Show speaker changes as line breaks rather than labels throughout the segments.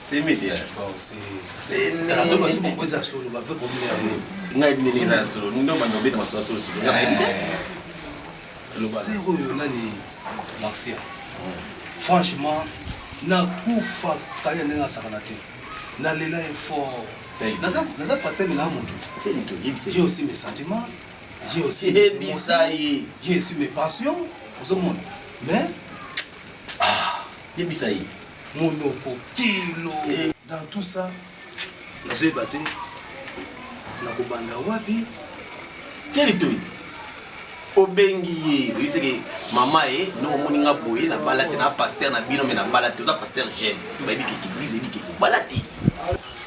C'est média.
Bon, c'est
média.
Tu vas proposer à solo, va faire combien
de temps? Na solo, nous devons mettre ma solo solo.
C'est où on a les Marcia. Franchement, na kufa kaya nenga sakanate. Na lela est fort. Naza passé mais là mon tout. J'ai aussi mes sentiments, j'ai aussi mes émotions, j'ai aussi mes passions pour ce monde. Mais
Yebisaï.
Monoko kilo dans tout ça. Nazo batté. Na kobanda wapi?
Territoire. Obengi oui c'est que maman est no moninga boye na balate na pasteur na bino mais na balate za pasteur jeune ba bi ki église bi ki balate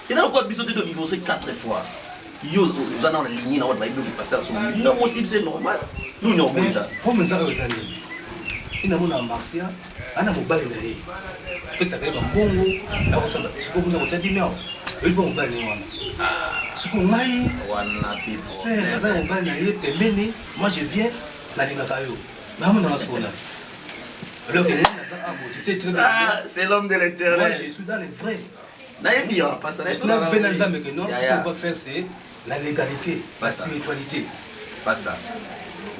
et ça quoi biso te divorcer 4 fois yo za na ligne na wa ba bi pasteur so non possible c'est normal nous non bon ça
comme ça aux années ina mona Marcia ana mobali na ye pesa ka ba mbongo na ko tsaba siko mona ko tadi meo ele bon mobali ni wana siko ngai
wana people
c'est ça mobali na ye pembeni moi je viens na linga kayo na mona sona alors que tu sais
ça c'est l'homme de l'intérieur
moi je suis dans les vrais
na bien pasteur
na venant ça mais que non ce qu'on va faire c'est la légalité la spiritualité
pasteur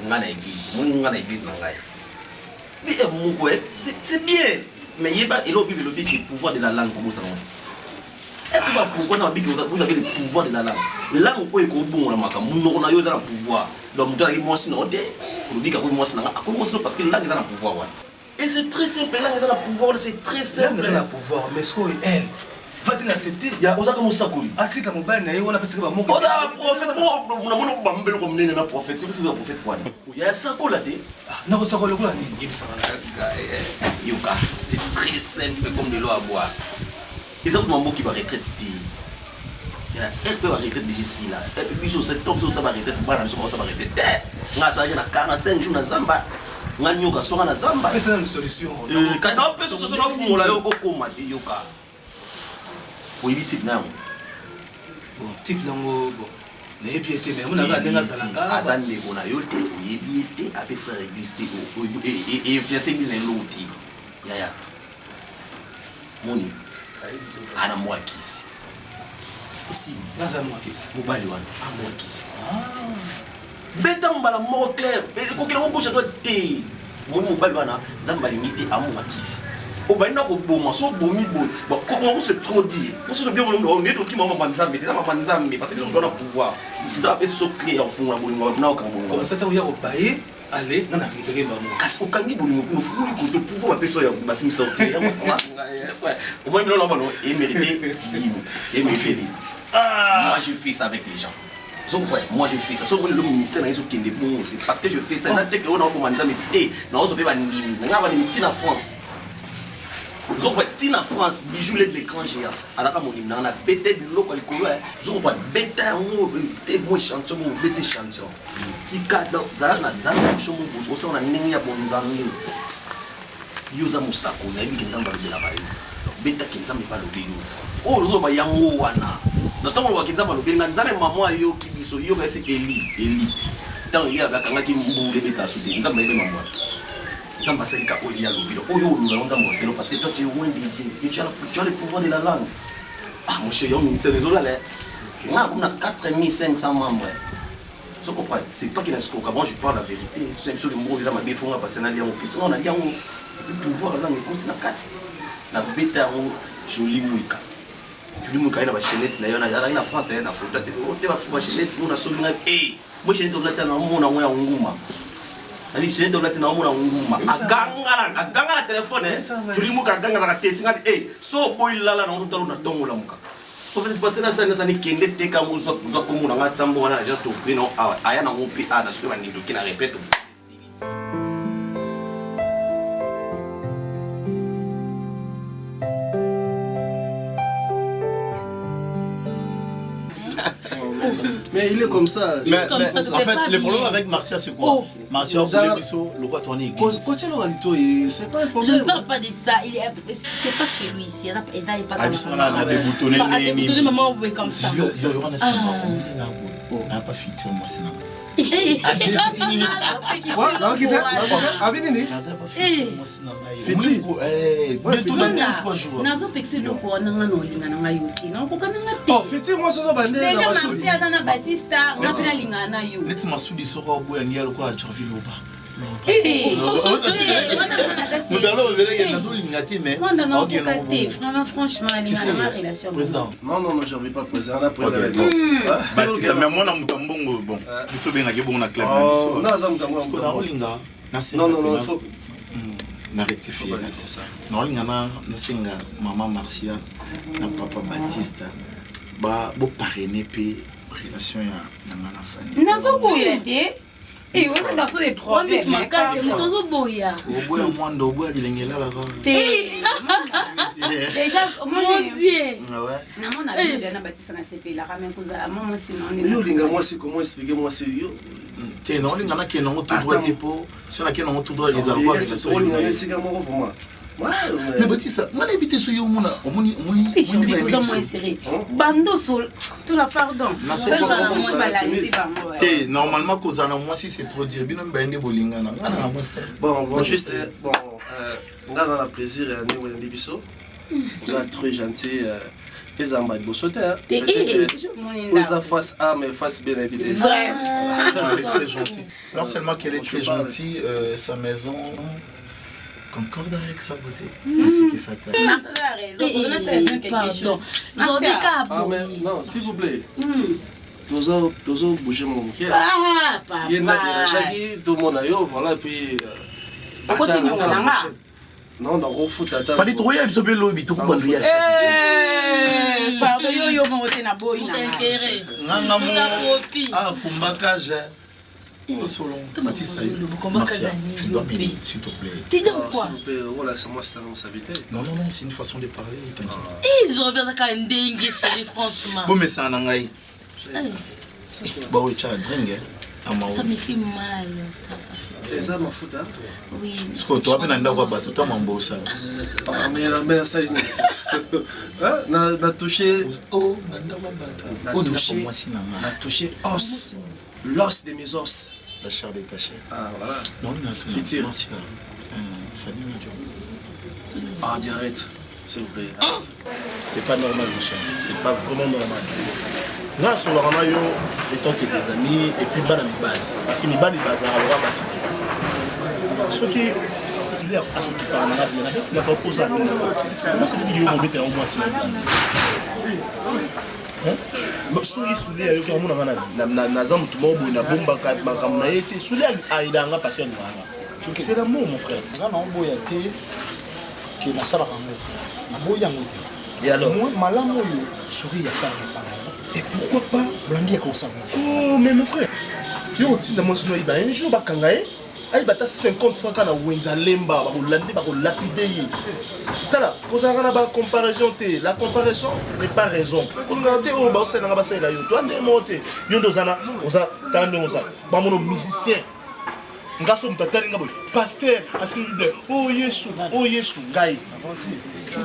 ngana église na ngai c'est bien mais il y a le pouvoir de la langue pour ça. Est-ce que pourquoi vous avez le pouvoir de la langue? Langue quoi est bon la maka on a eu le pouvoir donc tu as moi sinon pour dire que moi sinon parce que la langue a le pouvoir et c'est très simple la langue a le pouvoir c'est très simple
la pouvoir mais ce que elle va-t-il accepter?
Il y a osa comme ça cool
article à mobile na on a pensé que ba mon
prophète mon bambelo comme né na prophète c'est un prophète quoi il y a ça quoi là
na ko sako lokula ni yebisa
yoka c'est très simple comme de l'eau à boire ils ont mon qui va retraite elle peut arrêter de ici là et puis sur cette top ça va arrêter pas là ça va arrêter nga ça na 45 jours na zamba nga nyoka songa na zamba
c'est une solution
quand on peut sur na fumo là yo okoma yoka oui type na
bon type nango bon na yebiete mais on a ga denga salaka
azande bona yote yebiete ape frère église et fiancé église na loti ya moni ana mwakisi ici
naza mwakisi
mobali wana mwakisi beta mbala moko clair ko kila ko chato te moni mobali wana nzamba limite amwakisi obaina ko boma so bomi bo comment c'est trop dire on se bien on est qui maman nzambe des maman nzambe parce que on doit pouvoir nzambe c'est so clair fond la bolingo na ko bongo
comme ça ta oya ko baye allez nana kipeke ba mo
kasi okangi bolingo no fulu ko to pouvoir peso ya basimisa okay au moins non non et mérité et me fait moi je fais ça avec les gens moi je fais ça sauf le ministère na qui bon parce que je fais ça dès que on a commencé mais non on se fait ba ndimi nga ba ndimi tina France Zoba tina France bijou l'écran géant alaka monim na bete biloko likolo zoba beta ngo te mo chanson mo bete chanson tika do za na chomo bo so na ningi ya bonzangi yuza musako na bi kinzamba bela bayo beta kinzamba ba lobelo o zoba yango wana na tongo wa kinzamba lobelo nzame mamo ayo kibiso yo ba se eli tant il y a kanga ki mbule beta so de nzamba ebe mamo Nzamba Senka Olia Lobilo. Oyo Lula Nzamba Selo parce que toi tu es loin de tu as le pouvoir de la langue. Ah mon cher, on ministère des olales. On a 4500 membres. Ce qu'on c'est pas qu'il a ce qu'on moi je parle la vérité. C'est sur le mot de la mabé font passer na lien au pisse. On a lien le pouvoir la langue continue na 4. Na beta joli muika. Joli muika ina ba chenette na yona ya ina France na photo tu te va faire chenette mona solinga moi chenette on a tana mona moya nguma. Ali c'est de la tina mona nguma aganga la téléphone juli muka ganga za kateti ngati so boy lala na ndalo na tongo la muka ko fait passer na sana ni kende te ka mo zo ko mona ngatsambo wana just to prino aya na ngopi ana so ba nindo kina répète
Mais il est comme ça.
Mais
en fait, le problème avec Marcia, c'est quoi? Marcia, le roi tourné église. C'est pas un problème.
Je ne parle pas de ça. C'est pas chez lui ici. Il n'est pas dans
on a des boutonnés.
Maman, oui, comme ça.
On n'a pas fixé moi, c'est
Non, j'en vais pas président. On a président.
Mais moi, na mutambongo bon. Biso benga ke bon na club.
Non, il faut.
Na rectifier ça. Non, ngana nasenga maman Marcia na papa Baptiste. Ba bo parrainer pe relation ya na famille.
Nazo boyade. Et on a garçon des trois.
Mais ma casse c'est motozo boya.
Oboya mwando oboya bilengela la ga.
Déjà
Mon Dieu.
Ah ouais.
na mon ami de na Baptiste na CP la ramène cause à maman sinon
Yo linga moi c'est comment expliquer moi c'est yo.
Te non ngana ke non tout droit dépôt. Si on a ke non tout droit les alcool c'est ça.
C'est comment vraiment.
Mais Baptiste, moi habité sur yo mona, omoni
je vais vous en moins serré. Bando sol, tout la pardon.
Et normalement cause na moi si c'est trop dire bino mbende bolingana. Ana moi c'est.
Bon juste bon on a dans la plaisir et on est bibiso. Vous êtes très gentil les amba de Bossoter. Vous êtes face A mais face B évidemment.
Vraiment.
Elle est très gentille. Non seulement qu'elle est très gentille, sa maison concorde avec sa beauté. Ainsi que sa taille.
Merci a raison. On a fait quelque chose.
Non, s'il vous plaît. Toujours bouger mon cœur.
Ah, papa.
Il y a tout le monde a eu, voilà, puis.
Continue, on a.
Non, dans le foot, attends.
Fallait trouver un peu lobby, tout le monde vient.
Pardon, yo, mon côté na boy.
Intérêt.
Nanga mo. Ah, Kumbaka, j'ai. Au solon. Baptiste, tu dois m'aider, s'il te plaît.
T'es dans quoi?
S'il vous plaît, voilà, c'est moi, c'est la responsabilité.
Non, c'est une façon de parler, t'inquiète.
Et je reviens à quand dingue chérie franchement.
Bon, mais c'est un angaï. Bah oui, tu as drink,
ça me fait mal, ça fait.
Et ça m'a foutu, hein?
Oui.
Ce que toi, tu as battu, tout le monde ça.
Ah, mais ça, il n'a touché.
Oh,
n'a touché os. L'os de mes os.
La chair détachée.
Ah, voilà.
Non, il a tout.
Fitir. Ah, direct. S'il vous plaît.
C'est pas normal, Michel. C'est pas vraiment normal. Là, sur le ramayo, étant que des amis, et puis Bana Mibali. Parce que Mibali, bazar, on va pas citer. Ce qui est. Il est à ce qui parle, il n'a pas posé à nous. Comment cette vidéo m'a dit au moins sur le plan? Soki Soulé a eu un monde na zamu tumobo na bomba makambo na été Soulé a idanga passion ngana. C'est l'amour mon frère.
Ngana omboya te ke na sala kango. Na boya ngote.
Et alors
moi malamu yo Souri ya sala pas. Et pourquoi pas Blandi comme ça?
Oh mais mon frère. Yo tinda mo sino iba un jour bakangaye. Aïe bata 50 francs kana wenza lemba ba ko landi ba ko lapider yi. Tala, cause on a comparaison la comparaison n'est pas raison. On regarde au bassin na bassin là yo. Toi ne monter. Yo ndozana, oza tala oza. Ba mono musicien. Ngaso mtatali ngabo. Pasteur asimble. Oh Yesu ngai.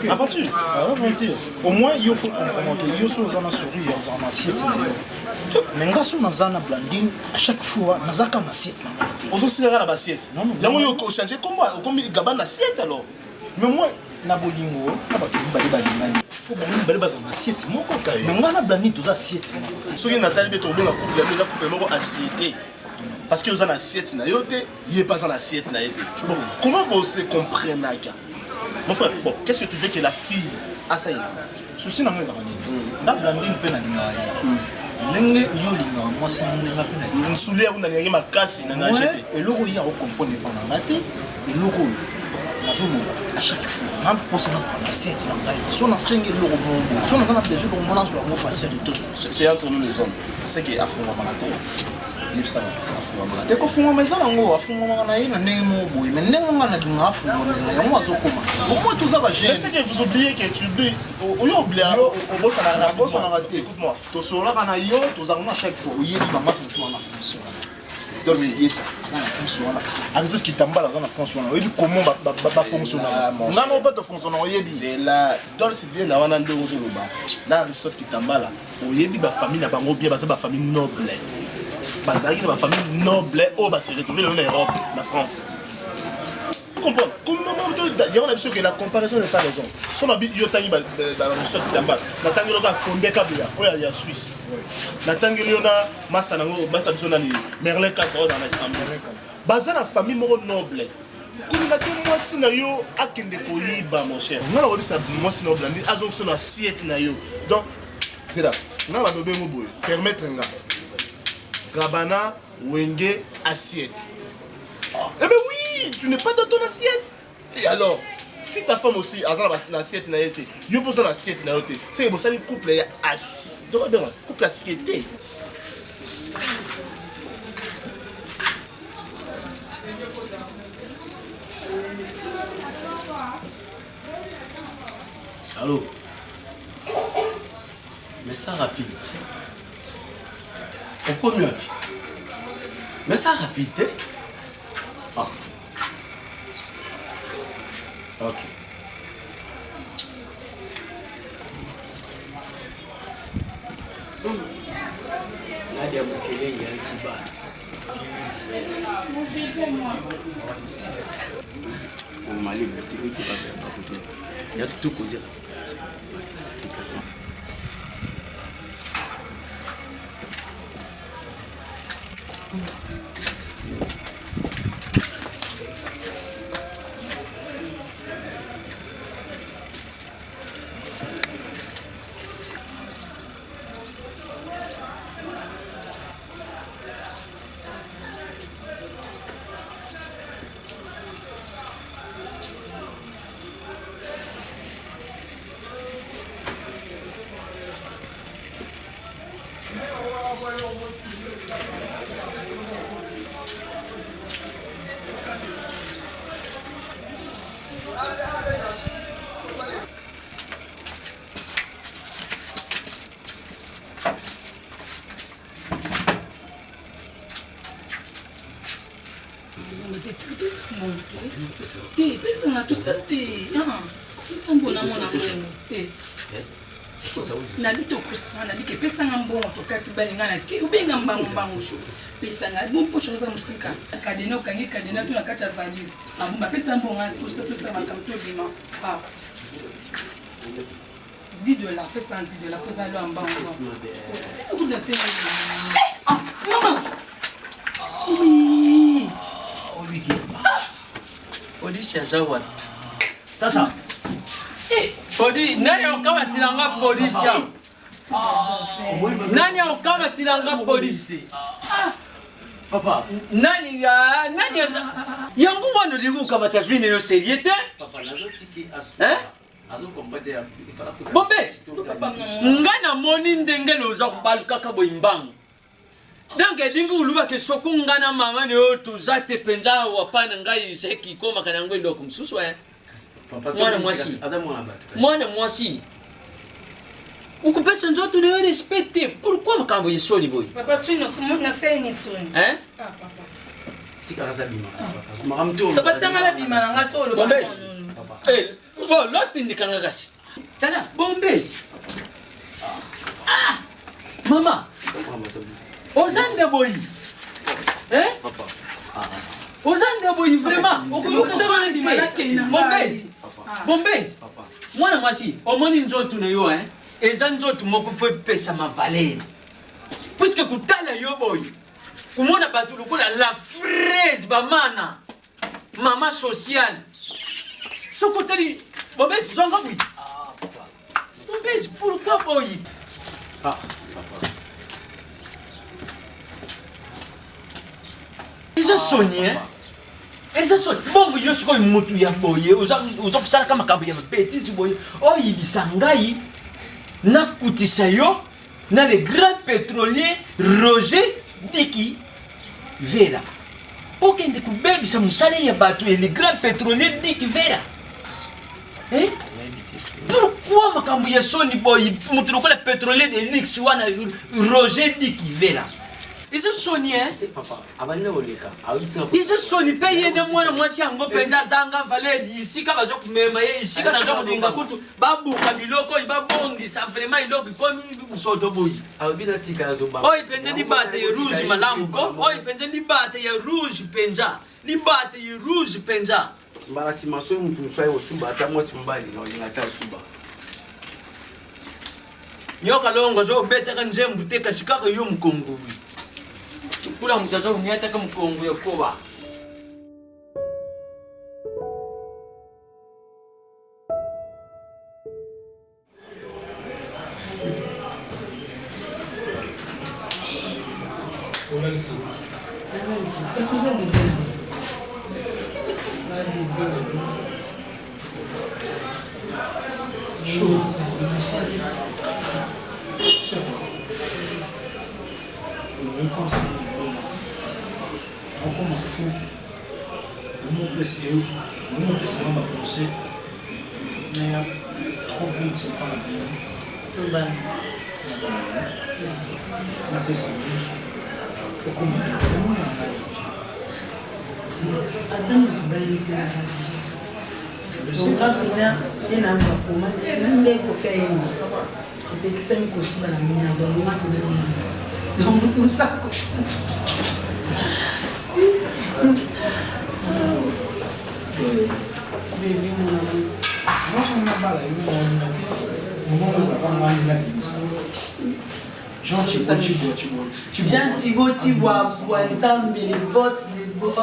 Aventure.
Aventure. Au moins il faut comprendre que yo so zana Souri ya zana assiette na yo. Mais ngaso na zana Blandine à chaque fois na zaka na assiette na ngati.
Ozo silera na bassiette. Yango yo ko changer comme gabana assiette alors.
Mais moi na bolingo na bato bali ngani. Faut bali bali baza na assiette moko. Mais ngana Blandine toza assiette moko.
Soki Nathalie beto bonga couple ya couple moko assiette. Parce que vous avez une assiette na yote, il est pas en assiette na yote. Bon, comment vous se comprenez naka? Mon frère, bon, qu'est-ce que tu veux que la fille a ça?
Souci na ngeza ngani. Na Blandine pe na linga ya. Lenge yo linga moi c'est linga pe na.
Soulé on a ngé makasi na ngajete.
Et loko ya ko comprendre pas na ngate. Et loko à chaque fois, même pour se lancer dans assiette na ngai. Si on a 5 loko bon. Si on a besoin de mon sur mon facilité.
C'est entre nous les hommes. C'est que a fond marathon.
Ça te ko funga meza nango afunga na ina ndenge mo boy mais ndenge ngana dinga afunga yango azokoma pourquoi tout ça va gêner?
Mais c'est que vous oubliez que tu dis on oublie on bosse à la raté. Écoute-moi,
to sola kana yo to zangna chaque fois oyebi ba masa mutuma na fonction donc c'est ça na fonction là avec ce qui tambala na fonction là oyebi comment ba fonctionner na no pas to fonctionner oyebi
c'est là dans cette idée na wana ndongo zo loba na Aristote qui tambala oyebi ba famille na bango bien ba famille noble. bazalaki na bafamille noble oyo base retrouvé lelo na Europe na France. Comprendre comment on a vu que la comparaison n'est pas raison. Si on a vu yotangi ba kitamba na tangi loka fondé kabila oya ya Suisse. Na tangi liona masa nango masa biso na ni Merlin 4 dans l'Istanbul. Bazana famille moko noble. Kulinga te mwasi na yo akende koyiba mon cher. Ngala wabisa mwasi noble ndi azongo so na assiette na yo. Donc c'est là. Ngala ba bengo boye permettre nga. Gabana wenge assiette. Eh ben oui, tu n'es pas dans ton assiette. Et alors, si ta femme aussi a une assiette, tu peux une assiette, c'est que vous savez couple est assis. Couple assiette.
Allô? Mais ça rapide. Pourquoi mieux? Mais ça rapide. Ah. Ok. Nadia Mukele il y a un petit bar. Au Mali, tu vas faire à côté. Il y a tout causé. C'est l'explication.
Tata. Podi, nani okama tilanga polisi ya? Nani okama tilanga polisi?
Papa.
Nani yangu wano digu kama tavine yo seriete?
Papa, nazo tiki asu. Azo kompate ya.
Bombes. Ngana moni ndenge loza kubaluka kabo imbangu. Donc dingu uluba ke soku ngana mama ne o tuzate penza wapana ngai seki koma kana ngwe ndo kumsusu mwana mwasi mwana mwasi ukupesa njoto ne respecte pourquoi makambo yesoli boy
Papa swino kumuna seni swini.
Hein?
Ah papa.
Tika raza bima papa. Makamto.
Papa tsanga la bima nga solo.
Bombes. Eh, bon l'autre ndikanga kasi. Tala Bombes. Ah! Mama. Ozande boy. Hein?
Papa.
Ozande boy vraiment. Bombes. Bombes. Mwana mwasi, omoni njoto na yo hein. Eza njoto moko fo pesa ma valeur. Puisque kutala yo boy. Kumona batu lokola la fraise ba mana. Mama sociale. Sokoteli Bombes zonga boy.
Papa.
Bombes pourquoi boy?
Papa.
Eza soni hein. Eza soni bongo yo siko mutu ya boye uza kusala kama makambo ya bêtise boye. Oh ibisangai na kutisa yo na le grand pétrolier Roger Diki Vera. Okende kubebisa musale ya batu ya le grand pétrolier Diki Vera. Eh? Pourquoi makambo ya soni boy mutu lokola pétrolier de luxe wana Roger Diki Vera? Ils se soignent.
Papa, abandonne le cas.
Ils se soignent payés de moi si on pensa zanga valer ici quand je me ici quand je me kutu babu kabiloko ibabongi ça vraiment il lobi comme il soto boy.
Abina tika zoba.
Oi penza libate ya rouge malamu ko. Oi penza libate ya rouge penza. Libate ya rouge penza.
Mbala si maso mtu mswai osuba ata moi simbali na ngata osuba.
Nyoka longo zo beteka nzembu teka shikaka yo mkongo. Kula mtazo unyata kama mkongo ya koba.
Como fou, vamos precisar uma você, né? Trop vite, c'est pas la bien.
Tout bas.
On a fait ça. Comment
Attends, tu vas y faire.
je le sais.
Donc là, il y a un peu même les coffres. Et puis, c'est une costume à la mienne. Donc, on a que des miens. Donc, tout ça. Bébé, mon amour.
Moi, je n'ai pas la Jean
Thibaut, Nzambe, les boss, les boss.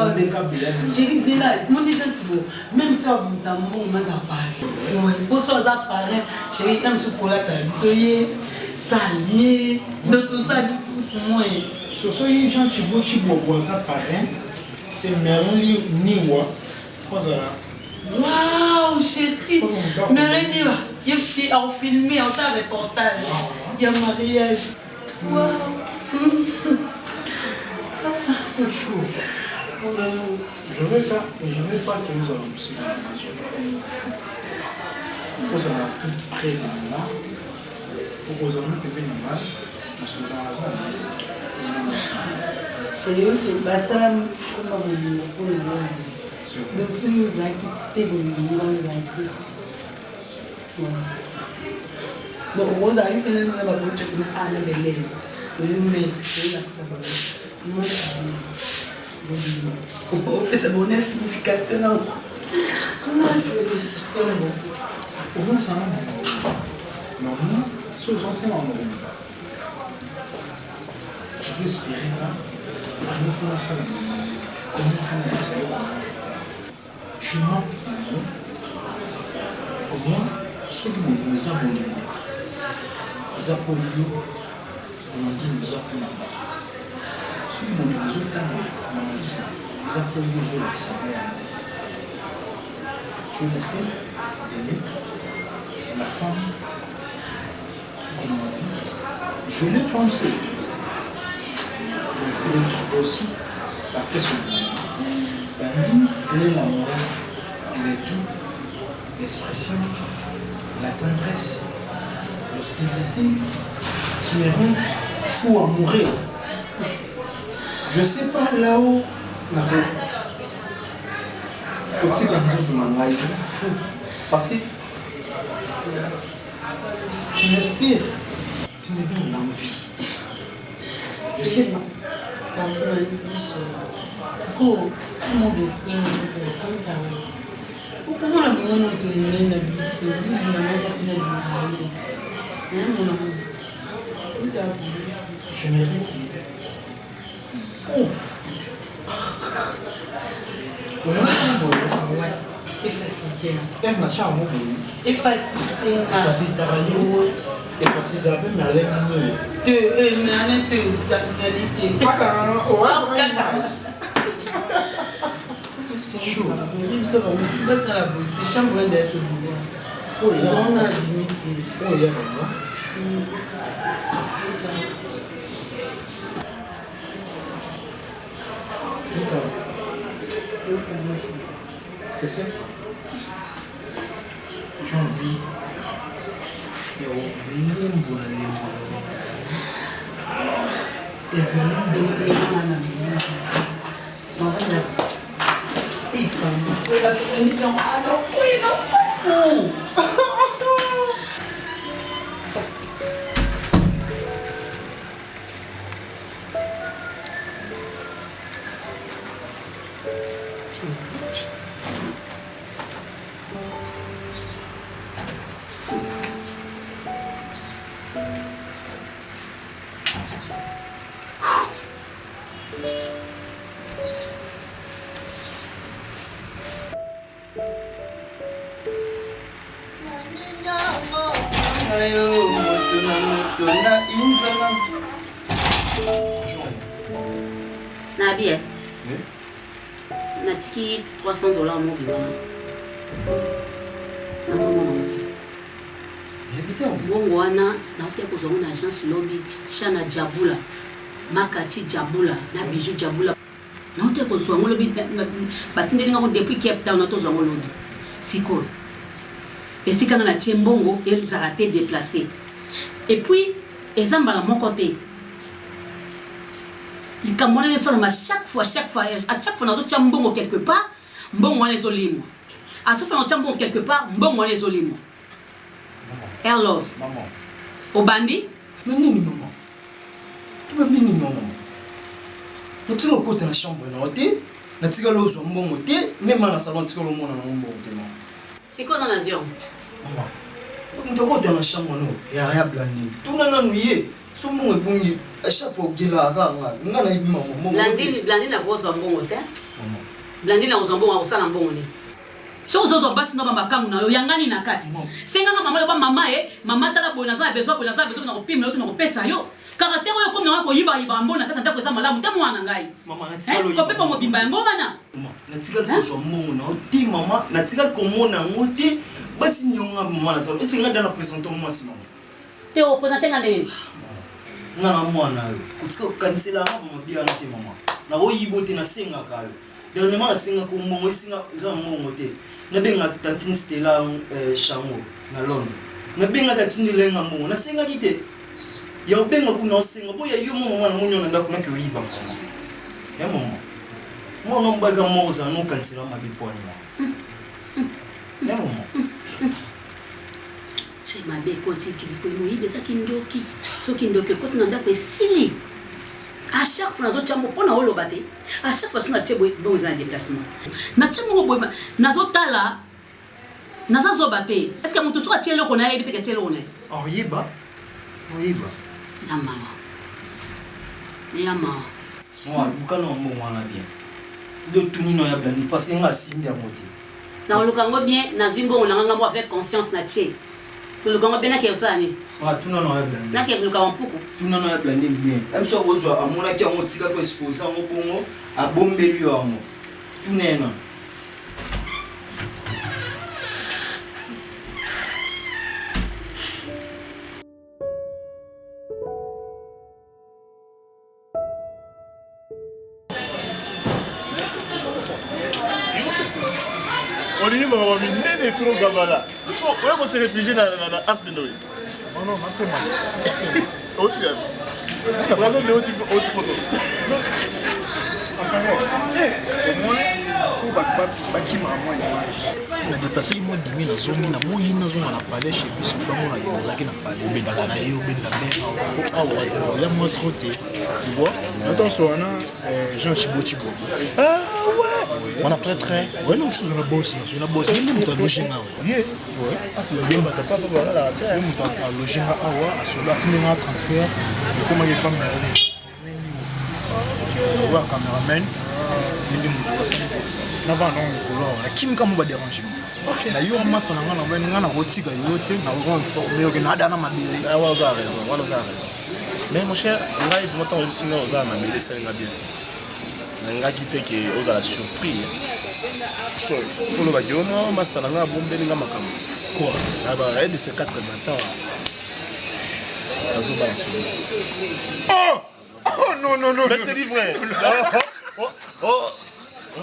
J'ai dit, c'est là, mon Jean Thibaut, même si on a un bon appareil. Pour ça, on a appareil, j'ai dit, je chocolat, soyez salier, de tout ça, tout ce moins.
Soyez Jean Thibaut, appareil, c'est Merlin Niwa, Fozala.
Waouh, chérie! Merlin Niwa, il y a filmé, on t'a reportage. Il y a un mariage. Waouh!
Chaud. Je ne veux pas que nous allons pousser dans la maison. Pour ça, tout près de là, pour que nous ayons été mal, nous sommes dans la zone.
Chérie, je vais passer la main pour la main. Donc, si nous avons quitté, nous avons quitté. Donc, vous avez vu que nous avons quitté les élèves. Nous avons quitté c'est mon signification. Non, chérie, c'est bon.
Au moins, ça va. Normalement, ce sont ces moments. Je vais espérer là. Nous faisons ça. Comment nous faisons ça? Je manque au moins ceux qui nous abonnent. Les apôtres, on dit nous abonnons. Ceux qui nous abonnent, les apôtres, nous abonnons. Tu le sais, la femme de ma vie, je l'ai pensé. Je l'ai trouvé aussi parce que son elle est la morale, elle est tout, l'expression, la tendresse, l'hostilité, qui me rend fou à mourir. Je ne sais pas là-haut, là-haut. Aussi dans le monde, parce que tu m'inspires, tu me donnes l'envie. Je sais pas.
C'est quoi le monde d'esprit? Pourquoi la maison n'a pas été la bise? Il n'a pas été la bise. Mon amour.
Je n'ai rien dit. Oh!
Ouais. Et facile.
Elle m'a charmé.
Et facile.
Et facile travailler. Et facile travailler, mais elle est mieux.
Mais elle est
Pas quand on
chaud. C'est la beauté. Chambre d'être on a limité.
Oh, il y a vraiment. C'est ça. J'ai envie.
Nabi, natiki $300 mo biwana. Nazomona bongo wana nauti kozonga na agence lobby Shana Diabula Makati Diabula na Bijou Diabula nauti kozonga lobby batindelinga ko depuis Cape Town na tozonga lobby sikoyo esika na tie mbongo ezala te déplacé et puis ezamba la mon côté il kamona yo sana chaque fois à chaque fois na tia mbongo quelque part mbongo wana ezolimo à chaque fois na tia mbongo quelque part mbongo wana ezolimo Air love.
Maman.
Obandi?
Mais nini maman? Tu vas nini maman? Mais tu vas côté la chambre na hoté, na tika lozo mbongo té, même na salon tika lo mona na mbongo té maman.
C'est quoi dans la zone?
Maman. Tu vas côté la chambre no, ya ya blandi. Tu na nuye, so mbongo bongi à chaque fois gila nga na ibi maman.
Blandi na gozo mbongo té?
Maman.
Blandi na gozo mbongo akosala mbongo ni. So zo basi no ba makamu na yo yangani na kati. Senga mama le ba mama mama tala bona za besoin na kopima yo na kopesa yo. Caractère yo comme na ko yiba mbona kata ndako za malamu te mwana ngai.
Mama na tika lo
yiba. Ko pepa mo bimba yango wana.
Mama na tika ko zo mbongo na oti mama na tika ko mona ngoti basi nyonga mama na salo. Esi ngada na présenter moi si mama.
Te o présenter ngade.
Na mwana yo. Kutika kansela mama bia na te mama. Na wo yibo te na senga kayo. Dernièrement na senga ko mbongo singa za mbongo te. Na benga tantine Stella Chango na Londres. Na benga tantine lenga mo na senga kite. Ya benga kuna senga boya yo mama na munyo na ndako na kyo yiba fama. Ya mama. Mo no mbaga mo za no kansela mabiponi wa. Ya mama.
Je m'abe koti kiliko mo yibe sa kindoki. So kindoki ko na ndako esili. À chaque fois nazo chambo pona holo bate. À chaque fois na tebo bon za déplacement. Na chambo boy nazo tala nazo bate. Est-ce que mutu soka tielo kona edite ke tielo kona?
Oh yiba. Oh yiba.
Ya mama. Ya mama.
Moi bukana mo wana bien. Do tunino ya blani parce que nga simbi ya moti.
Na olukango bien na zimbo nganga mo avec conscience na tie. Olukango bien na ke usani.
Ah tunano ya blani.
Na ke luka mpuku.
Tunano ya blani bien. Même so bozo amona ki ngo tika ko exposer ngo bongo a bombeli yo amo. Tunena.
Olivier m'a mis nene trop gabala. So, on va se réfugier dans la Ars de Noé.
Non, non, ma tomate.
Où tu es? Bravo de haute photo.
Il faut que na dépassé moi 10 000 na zongi na moi na zonga na palais chez biso bango na yozaki na palais obendaka na ye obenda bien ah ouais moi trop tu vois attention on a Jean Chibochibo ah ouais on a prêtre ouais non je suis dans la bosse il est monté loger là ouais ouais ah tu viens battre papa voilà là il est monté loger là ah ouais à cela tu n'as transfert comment il comme ouais cameraman il est monté na va non couleur la kim comme va déranger OK na yo masa na ngana ben ngana rotika yote na on former OK na dana mabili
ah ouais ça a raison mais mon cher live montant aussi na oza na mele ça nga bien nga kite ke oza la surprise so pour le badio no masa na nga bombeli nga makamo quoi ah bah aide ces 4 matins azo balance oh non mais c'est dit vrai oh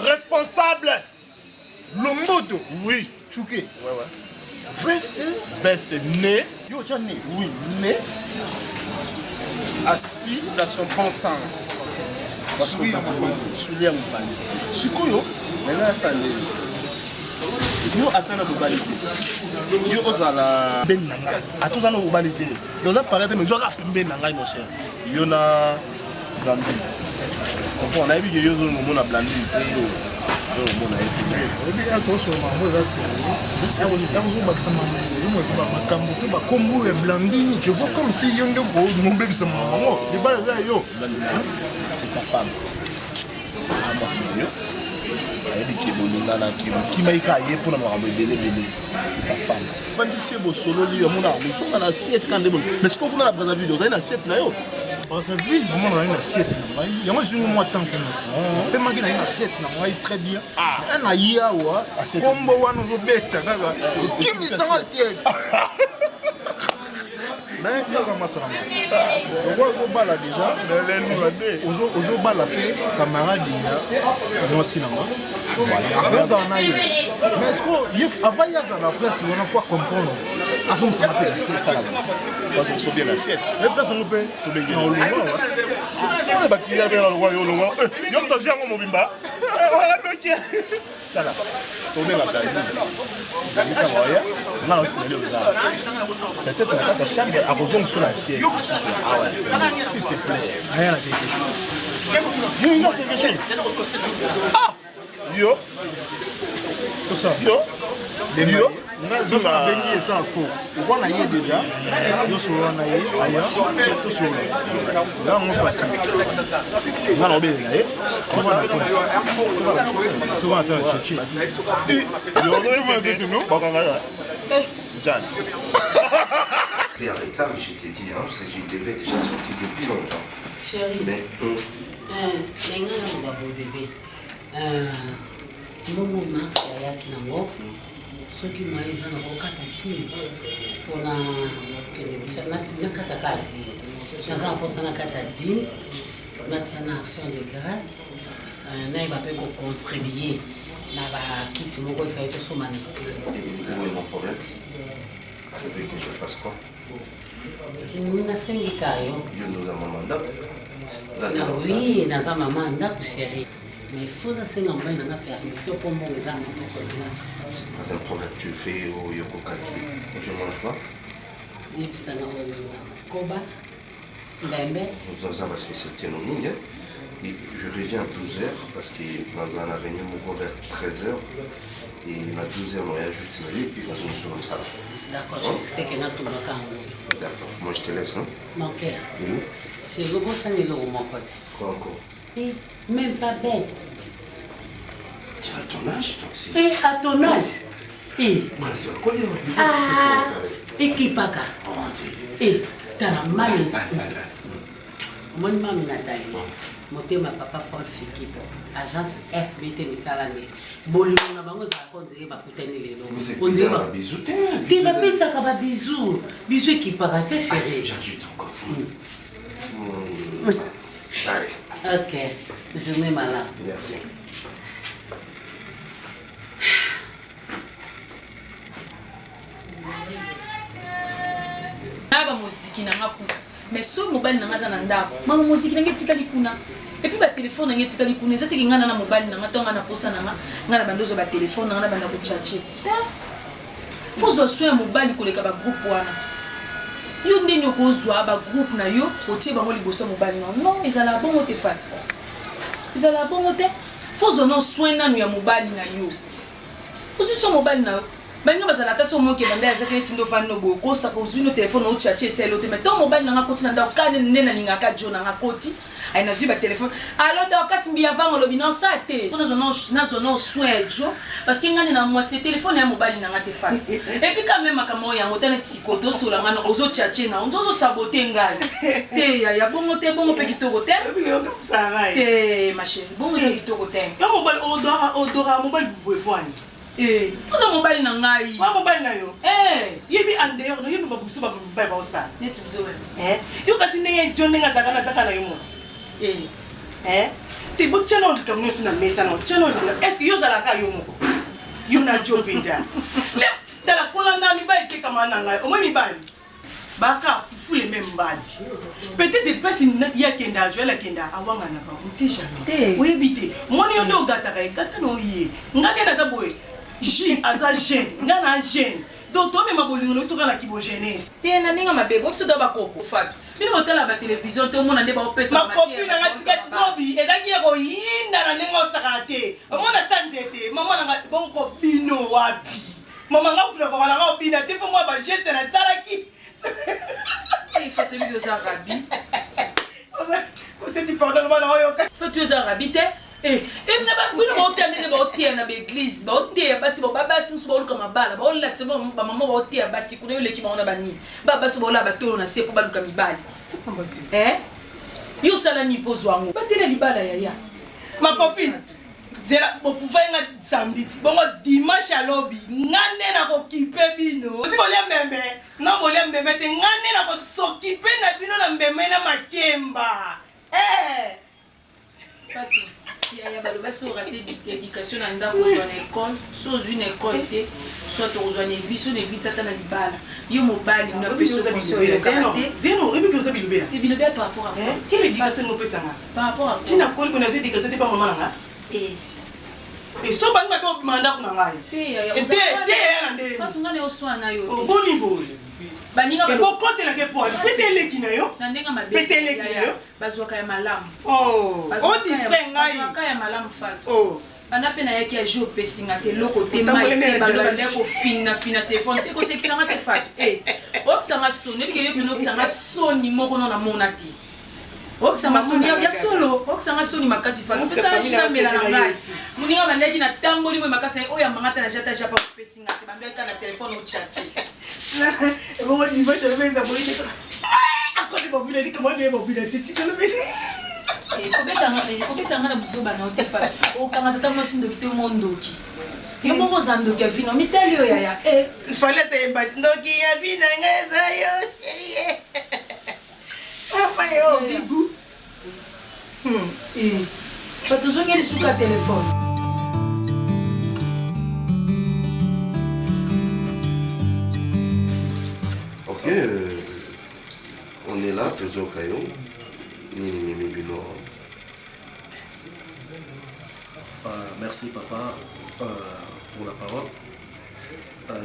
responsable Lombodo oui Chouké ouais veste né yo tcha né oui né assis dans son bon sens. Parce que soulier mobali. Sikoyo, maintenant ça l'est. Yo atteindre mobali. Yo ozala ben nanga. Atozana mobali te. Donc là paraît mais yo rapembe nanga mon cher. Yo na blandi. On a vu que yo zo mona blandi te yo. Yo mona et.
Et puis attention maman ça c'est. Vous bakisa maman. Moi c'est pas makambo to ba kombo e blandi. Je vois comme si yo ndo go ngombe bisa maman. Les balles là yo.
C'est ta femme. Ah moi c'est yo. Ayebi ki bolinga na ki maika ye pona makambo ebele bele. C'est ta femme. Bandisi bo solo li yo mona so na assiette quand debo. Mais ce qu'on a na Brazzaville, vous avez une assiette là yo.
Brazzaville, vraiment on a une assiette là. Yango je moi tant que fait magi na une assiette là, moi très bien. Ah, na ya wa assiette. Kombo wana zo beta kaka. Kimi sans assiette. Mais il y a vraiment ça. On va là déjà. Ozo bala pe camarade ya. Moi aussi là. Voilà. Ça on a eu. Mais est-ce que avant il y a ça la place on a fois comprendre. Asom ça peut c'est ça là.
Parce qu'on sauve bien l'assiette.
Les places on peut
tout bien. Non, le bakili ya bien le roi yo le roi. Yo ndo ziango mobimba. Voilà monsieur. Là là. Tourner la table. Là aussi les autres. Peut-être dans ta chambre à besoin sur l'assiette. Ah ouais. S'il te plaît.
Rien à quelque chose.
Yo, quelque chose. Ah. Yo.
Tout ça.
Yo. Yo.
Nous avons béni ça faux. On a eu déjà. Nous sommes ailleurs. Tout ça. Là on fait ça.
On a béni là. Comme ça.
Tout va attendre chercher.
Yo, on va dire tout nous. Pas comme ça. Jean.
Père l'État, mais je t'ai dit, hein, je devais déjà sortir depuis longtemps.
Chérie.
Mais
bébé. Momo Max ayaki nango. Soki moi eza na kokata ti pona natinga kata kadi naza mposa na kata di natia na action de grâce nayeba mpe kocontribue na bakiti moko efai tosomba na église.
Où est mon problème? Je veux que je fasse quoi?
nasengika yo.
Yo nous avons un mandat.
Oui, naza mama ndako chérie. Mais il faut nasenga mobali nanga permission mpo mbongo eza na maboko na.
C'est pas un problème. Tu fais au yoko kaki. Je mange pas.
Yebisanga koba mbembe.
Nous avons la spécialité non ligne. Et je reviens à 12h parce que dans un réunion vers 13h et à 12h on est juste là et puis on se met ça.
D'accord, c'est que notre bloc.
D'accord, moi je te laisse. Hein?
Mon cœur. C'est le bon sang et le roman.
Quoi encore?
Et même pas baisse.
Tu as ton âge, donc c'est.
Et à ton âge. Et. Ah. Et qui pas qu'à. Et t'as la mamie. Mon maman Nathalie. Monté ma papa Paul Fikipo. Agence FBT Misalane. Bolimo na bango za konzé ba kutani lelo.
On dit ba bisou.
Tu m'as fait ça comme bisou. Bisou qui pas raté chérie.
J'ajoute encore. Allez.
Ok. Je mets malade.
Merci.
Naba muziki na ngaku. Mais so mobile na ngaza na ndako. Mama muziki na ngetika likuna. Et puis ba téléphone na ngetika likuna. Eza teki ngana na mobile na ngata ngana posa na ngana bandozo ba téléphone na ngana banda ko chatter. Faut zo soya mobile koleka ba groupe wana. Yo ndeni okozwa ba groupe na yo otie bango liboso mobile na. Non, ezala bongo te fa. Ezala bongo te. Faut zo no soin na ya mobile na yo. Osu so mobile na yo. Banga bazala ta so mo ke banda ya saketi ndo fan no bo ko sa ko zuno téléphone o chatter selo te mais ton mobile na ngakoti na ndako kane nena ninga ka jo na ngakoti ay na zuba téléphone alors donc kasimbi avant lobi non ça te na zono soin jo parce que ngani na moi c'est téléphone ya mobile na ngate fa et puis quand même akamo ya ngotana tikoto so la ngana ozo chatter na ozo saboter ngai te ya bongo te bongo pe kitoko te te ma chérie bongo te kitoko te
ya mobile odora mobile bouepwani.
Eh, posa mobile na ngai.
Wa mobile na yo.
Yebi
en dehors, yebi babusu ba mobile ba osa.
Neti buzo we.
Yo kasi ndenge jonne nga zakana yo mo. Te bo channel de kamno suna mesa no. Channel est-ce que yo zala ka yo mo? Yo na job inja. Le tala kola na mi ba ke kama na ngai. O mo mi ba. Baka fufule
même badi. Peut-être place il y a kenda, je vais la kenda awanga na ba, on dit jamais. Oui bité. Moi ni ondo gata no yé. Ngane na taboy. Ji aza jeune, ngana jeune. Donc toi même abolingo no soka la kibo jeunesse.
Te na ninga mabebe, obiso do ba koko fat. Bino motala ba télévision te mona nde ba opesa
ma copine nga tika lobi ezaki yako yinda na ndenge osaka te. Omona sanzete, mama na bonko bino wapi. Mama nga kutula kwa nga obina te fo moi ba geste na salaki.
Il faut te dire aux arabes.
C'est tu pardonnes moi na oyo.
Faut tu aux arabes te. Eh, na ba bino ba otende ne ba otia na l'église, ba otia basi ba basi mso ba luka mabala, ba ola tse ba mama ba otia basi kuna yule ki ba ona bani. Ba basi ba ola ba to na sepo ba luka mibali. Eh? Yo sala ni pozwango. Ba tele libala ya.
Ma copine zela bo pouvoir nga samedi bongo dimanche à lobby ngane na ko kipe bino si ko lembembe na bo lembembe te ngane na ko s'occuper na bino na mbembe na makemba
Il y a l'éducation dans une école, soit une école, soit dans une église, soit une église, soit dans l'ibala. Il y a un mobile, il y a un peu de
zéro, et puis que vous avez bilobé.
Et bilobé par rapport à quoi?
Quelle éducation nous peut ça?
Par rapport à quoi?
Tu n'as pas une éducation, c'est pas maman là. Et so ban ma do mandat na ngai. Et te
ça ngane oswa na yo.
Au bon niveau.
Baninga
ba ko côté na ke point. Pese leki na yo.
Na ndenga mabe.
Pese leki na yo.
Bazwaka ya malamu.
Oh. O distingue ngai.
Bazwaka ya malamu fat.
Oh.
Bana pena yaki ya jo pesinga te loko te mai te bana ko fina téléphone te ko sekisanga te fat. Oksanga soni bike yo kuno oksanga soni moko na monati. Oksanga soni ya solo, oksanga soni makasi fa. Pesa shina mela na ngai. Muninga bandaki na tamboli mo makasi oya mangata na jata japa pesinga te bando eka na téléphone mo chachi.
Et bon ni va je vais dans mon lit. Ah quand il m'a vu dit comment il m'a vu dit tu connais.
Kobeta na buzoba na otefa. O kanga tata masindo kite mondoki. Yo moko zandoki ya vino mitali yo ya.
Il fallait c'est ndoki ya vino ngeza yo. Papa yo vigu.
Fatuzonge ni suka téléphone.
Ok, on est là, faisons caillou.
Merci papa pour la parole.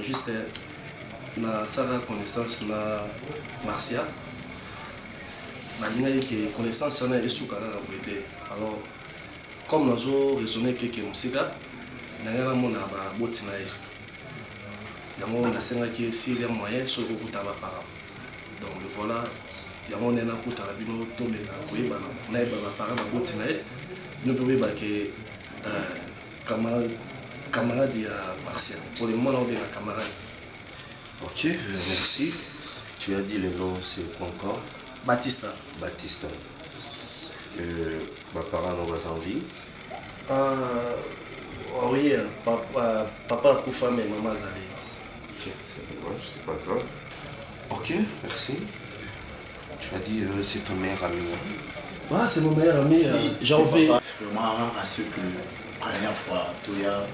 Juste na sala connaissance na Marcia. Malgré que connaissance na esuka na boité. Alors comme nous avons raisonné que musika na ngana mona ba botina ye. Yango na senga ki si les moyens sur okuta ba parents. Donc voilà, yango nena kuta la bino tomela koyeba na ba parents ba botina ye. Nous pouvons ba que camarade à Martial. Pour le moment, on est un camarade.
Ok, merci. Tu as dit le nom, c'est quoi encore?
Batista.
Batista. Ma parent n'a pas envie.
Oui, papa a couffé, mais maman a zalé.
Ok, c'est dommage, c'est pas grave. Ok, merci. Tu as dit c'est ton meilleur ami.
Ouais, c'est mon meilleur ami.
J'en vais. C'est vraiment rare à ce que première fois, Toya,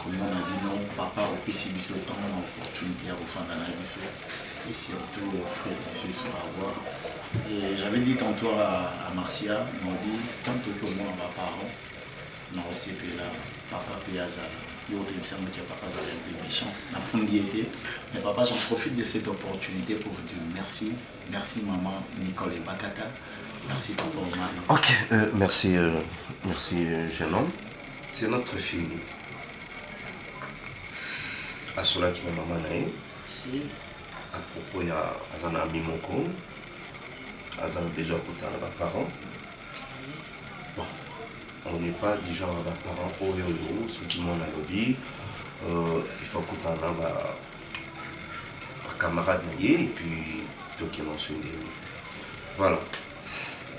comme on a dit non, papa au PC Bissot, tant d'opportunités à vous faire dans la Bissot. Et surtout, frère Bissot sur avoir. Et j'avais dit tantôt à Marcia, ils m'ont dit, tant que moi, mes parents, non, c'est que là, papa peut Azala. Il y a autre personne que papa a un peu méchant. La fondiété. Mais papa, j'en profite de cette opportunité pour vous dire merci. Merci maman Nicole et Bakata. Merci papa Omar.
Ok, merci, merci jeune homme. C'est notre fille. Asola qui m'a maman naïe. À propos, il y a Azana Mimoko. Azana déjà écouté à mes parents. Bon, on n'est pas du genre à mes parents. Oh yo yo, ceux qui m'ont à lobby. Il faut écouter à mes camarades naïe et puis tout qui m'en sont des. Voilà.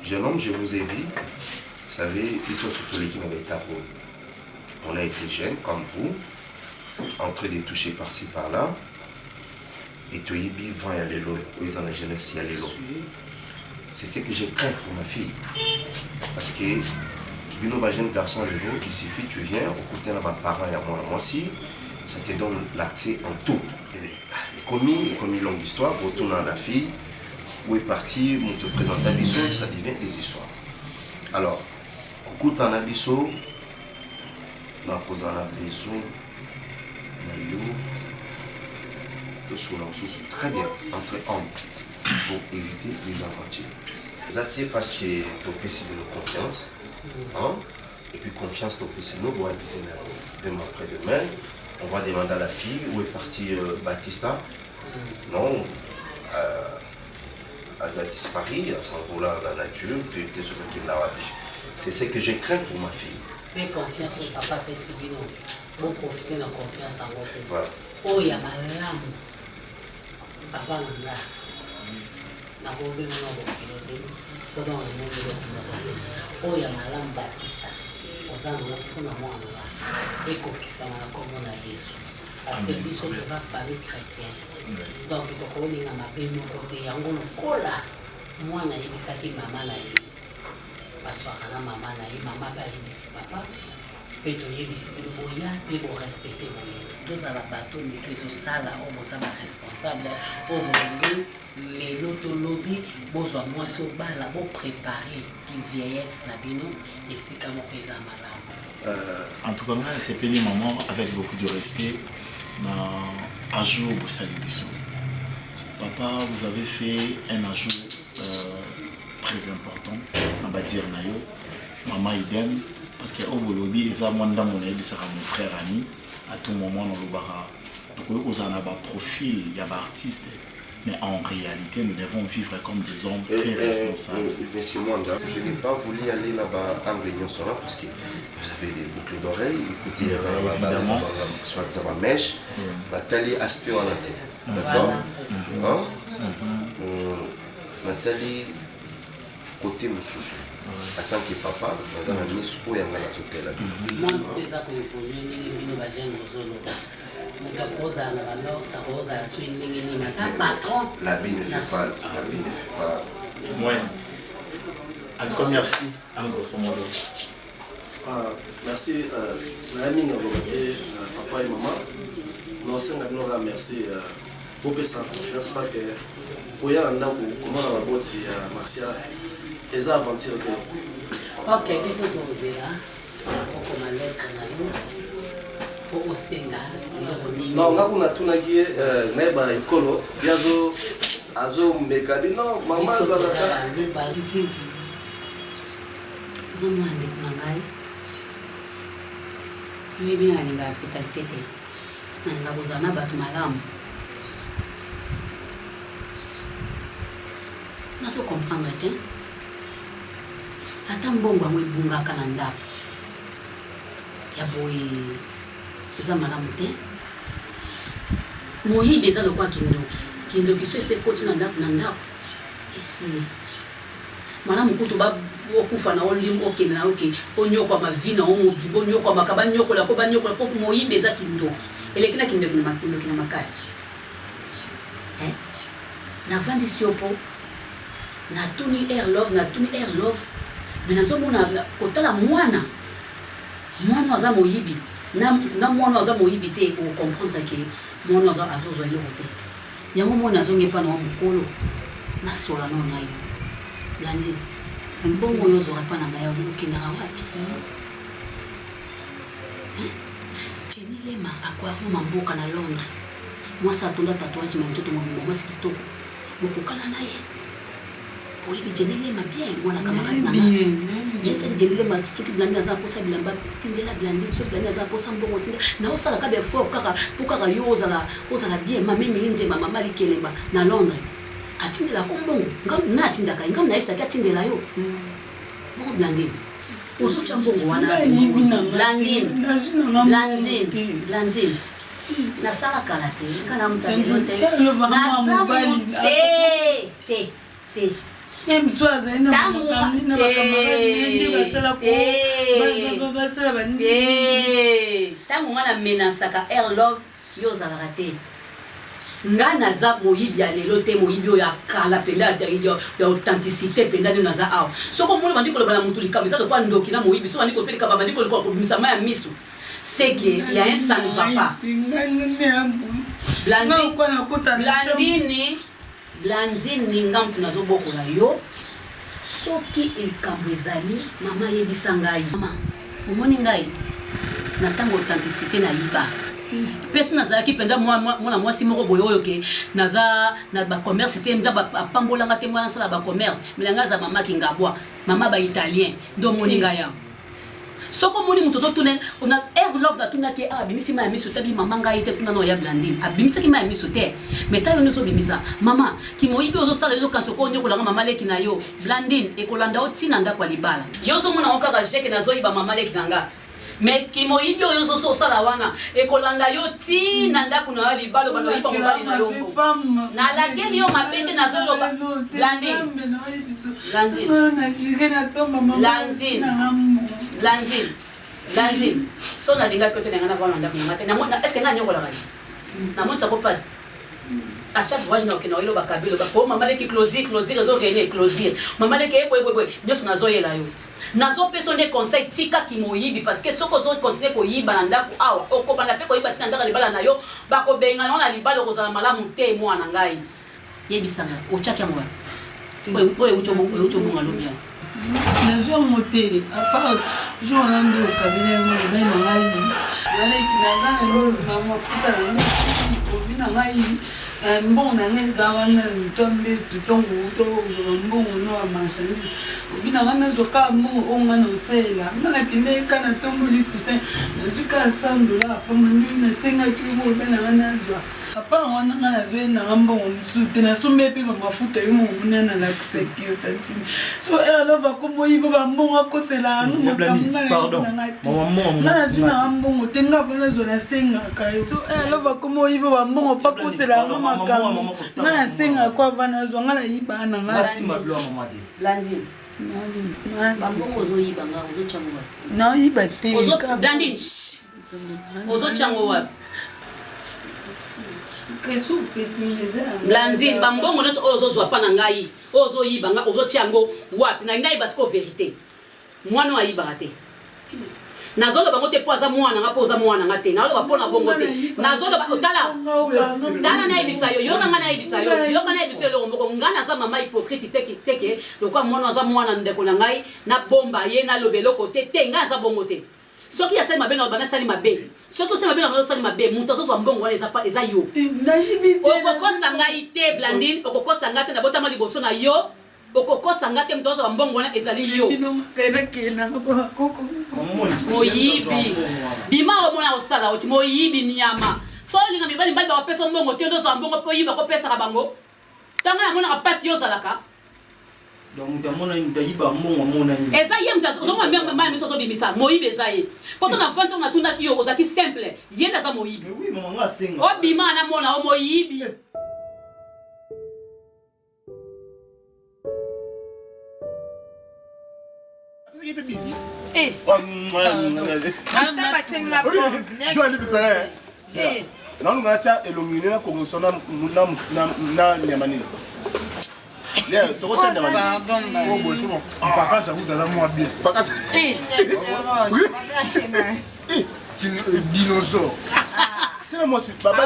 Jeune homme, je vous ai vu. Vous savez, ils sont surtout l'équipe avec ta peau. On a été jeunes comme vous, en train de toucher par-ci par-là. Et tu es vivant à l'élo, ils ont la jeunesse à l'élo. C'est ce que j'ai craint pour ma fille. Parce que, vu nos jeunes garçons à l'élo, il suffit, tu viens, au côté de mes parents et à moi aussi, ça te donne l'accès en tout. Et commis longue histoire, retourne à la fille. où est parti, on te présente Abisso, ça devient des histoires. Alors, coucou ton Abisso, on a besoin de sous très bien entre hommes pour éviter les aventures. Ça tient parce que tu as de confiance, hein? Et puis confiance, tu as nous, demain après-demain, on va demander à la fille où est parti Batista. Non, elle a disparu, elle s'envole dans la nature, tu étais sur le l'a. C'est ce que je crains pour ma fille.
Mais confiance au papa fait si bien. Bon profiter de la confiance en vous.
Voilà.
Oh, il y a ma lame. Papa n'a pas. Na kobe mwana bokilote. Soda on mo le ko. Oh, il y a ma lame Batista. Ozana na kuna mwana la. Eko kisama na kombo na Yesu. Parce que biso toza famille chrétienne. Donc to ko ninga mabemo côté yango lokola. Mwana yebisaki mama na ye. Baswaka na mama na ye, mama ba yebisi papa. Pe to yebisi pe boya, pe bo respecter boya. Tozala bato mais tozosala o bosala responsable o bongo les lotolobi bozwa mwasi obala bo préparer qui vieillesse na bino et si kamo pesa malamu.
En tout cas, c'est payé maman avec beaucoup de respect. Ajout au Salibiso. Papa, vous avez fait un ajout très important. On va dire Nayo. Maman idem. Parce que au lobby, ils ont mon frère ami. À tout moment, on le barra. Donc, vous avez un profil, il y a un artiste. Mais en réalité, nous devons vivre comme des hommes très responsables.
Monsieur Mwanda, je n'ai pas voulu aller là-bas en réunion sur là parce que vous avez des boucles d'oreilles, écoutez, évidemment, soit dans la mèche, Nathalie aspire en la tête. D'accord? Nathalie, côté Moussoussou. En tant que papa, nous avons mis ce qu'il y a dans la hôtel.
Moi, je pense qu'il faut mieux que nous
L'habit ne fait pas. L'habit ne fait pas.
Ouais. En tout cas, merci. En grosso modo.
Merci. L'ami papa et maman. Nous aussi, merci pour sa confiance parce que pour y aller comment on va bâtir Martial, les aventures.
Ok, ils sont posés là. On commence à
non, nga kuna tunaki neba ikolo yazo azo mekabi non mama zalaka
zomwande kuna ngai yebi aninga petalitete aninga kozana bato malamu nazo comprendre te ata mbongo yango ebungaka na ndako ya boye eza malamu te moyibi eza lokwa kindoki so esekoti na ndako esili malamu kutu okufa na olimo okende na oke onyokwa mavina omobibo onyokwa makaba nyokola ko banyokola po moyibi eza kindoki eleki na kindoki na makasi navandisi yo po natuni air love me nazomona kotala mwana aza moyibi na mwana aza moyibi te comprendre que mwana aza azozwa eloko te yango mwana azongi epa na mokolo nasola no na yo landi mbongo oyo ozwaka epa na ngai okendaka wapi Jenny Lema aquarium mboka na Londres mwasi atonda tatouage na nzoto mobimba mwasi kitoko bokokana na ye oyebi Jenny Lema bien mwana camarade na ngai yese Jenny Lema soki blandi aza posa bilamba tindela blandi soki blandi aza posa mbongo tindela na osala ka be fort kaka po kaka yo ozala bien mama milinze mama mali kelemba na Londres atindela ko mbongo ngam na atindaka ngam na yesa ka tindela yo bongo blandi ozocha mbongo wana blandi na sala kala te kana mutaki te
même toi ça na
tango ngana menasaka air love yo zalaka te nga naza moyibi ya lelo te moyibi oyo akala penda ya authenticité penda nde naza awa soko mona bandi koloba na mutu likambo eza lokwa ndoki na moyibi so bandi koteleka babandi koleka kobimisa mai ya miso c'est que il y a un ça ne va pas Blandine ningam tunazo boko la yo. Soki likambo ezali mama yebisa ngai. Mama, omoni ngai na tango authenticité na yiba. Personne nazalaki penza mwana mwasi moko boye oyo ke naza na ba commerce te mza ba pambolanga te mwana sala ba commerce milanga za mama kingabwa mama ba italien ndo moninga ya soko moni mutoto tunen on a air love da tunaki bimisi ma miso tabi mama ngai te tunano ya Blandine abimisa ki ma miso te meta yo nzo bimisa mama ki moyibi ozo sala yo kanto ko nyoko langa mama leki na yo Blandine ekolanda otina nda kwa libala yo zo mona okaka jeke na zo yiba mama leki nanga mais ki moyibi oyo so sala wana ekolanda yo ti na ndako na libalo bano yiba mobali na yo na lakini yo mapete na zo loba Blandine Blandine so na linga kote na ngana vana ndako na mate na est-ce que na nyoko la bani na monta ko passe à chaque voyage na okina ilo bakabelo ba ko mama leki closir zo gagner closir mama leki boy nyoso na zo yela yo nazo peso ne conseil tika ki moyibi parce que soko zo continuer ko yiba na ndako awa okobanda pe ko yiba tina ndaka libala na yo bako benga na libala ko zala malamu te mwana ngai yebisanga ochaki mwa oye uchobunga lobia
nazo mote à part journal de cabinet mo ben na ngai aleki na ngana na mafuta na obina ngai bon na ngeza wana tombe tutongo to mbongo no marchandise obina ngana zoka mbongo ongana osela ngana kinde kana tombo li poussin na zuka $100 pa manu na senga ki mo bena ngana zwa apa wana ngana zwe na mbongo msute na sombe pe mafuta yo mo munana la sekio tantini so lova komo yibo ba mbongo akosela no
pardon
ngana zwe na mbongo tenga bana zo na senga kayo so lova komo yibo ba mbongo pa kosela makambo ngana senga kwa bana zo ngana yiba na ngasi
Blandine bambongo ozo yiba nga ozo chango wapi
na yiba te
ozo Blandine ozo chango wapi
kesu pesimeza
Blandine bambongo nyonso ozo zwa pa na ngai ozo yiba nga ozo chango wapi na ngai basiko vérité mwana ayibaka te nazolo bango te po aza mwana nga po aza mwana nga te nazolo bapona bongo te nazolo tala na ibisa yo yoka nga na ibisa yo moko nga naza mama hypocrite teke lokwa mwana aza mwana ndeko na ngai na bomba ye na lobeloko te nga aza bongo te soki ya sali mabe na bana sali mabe soki osali mabe na bana sali mabe muto azo zwa mbongo wana eza yo okokosa ngai te Blandine okokosa ngai te na botama liboso na yo okokosa ngate mtozo wa mbongo wana ezali yo moyibi bima omona osala oti moyibi nyama so linga mibali mbali ba pesa mbongo te ndozo wa mbongo po yiba ko pesa ka bango tanga na mona pasi yo zalaka
donc tamona ndayiba mbongo mona ni
eza ye mtazo zo mwa mama miso zo bimisa moyibi eza ye poto na fanso na tunda ki yo ozaki simple yenda za moyibi
oui mama nga senga
o bima na mona o moyibi
Il est busy.
Eh.
Tu as dit ça. Non, nous avons éliminé la corruption na Niamani. Yeah, tu retiens Niamani. Oh, bon, c'est bon. Papa, ça vous donne moi bien. Papa, c'est. Dinosaure. C'est moi aussi. Papa,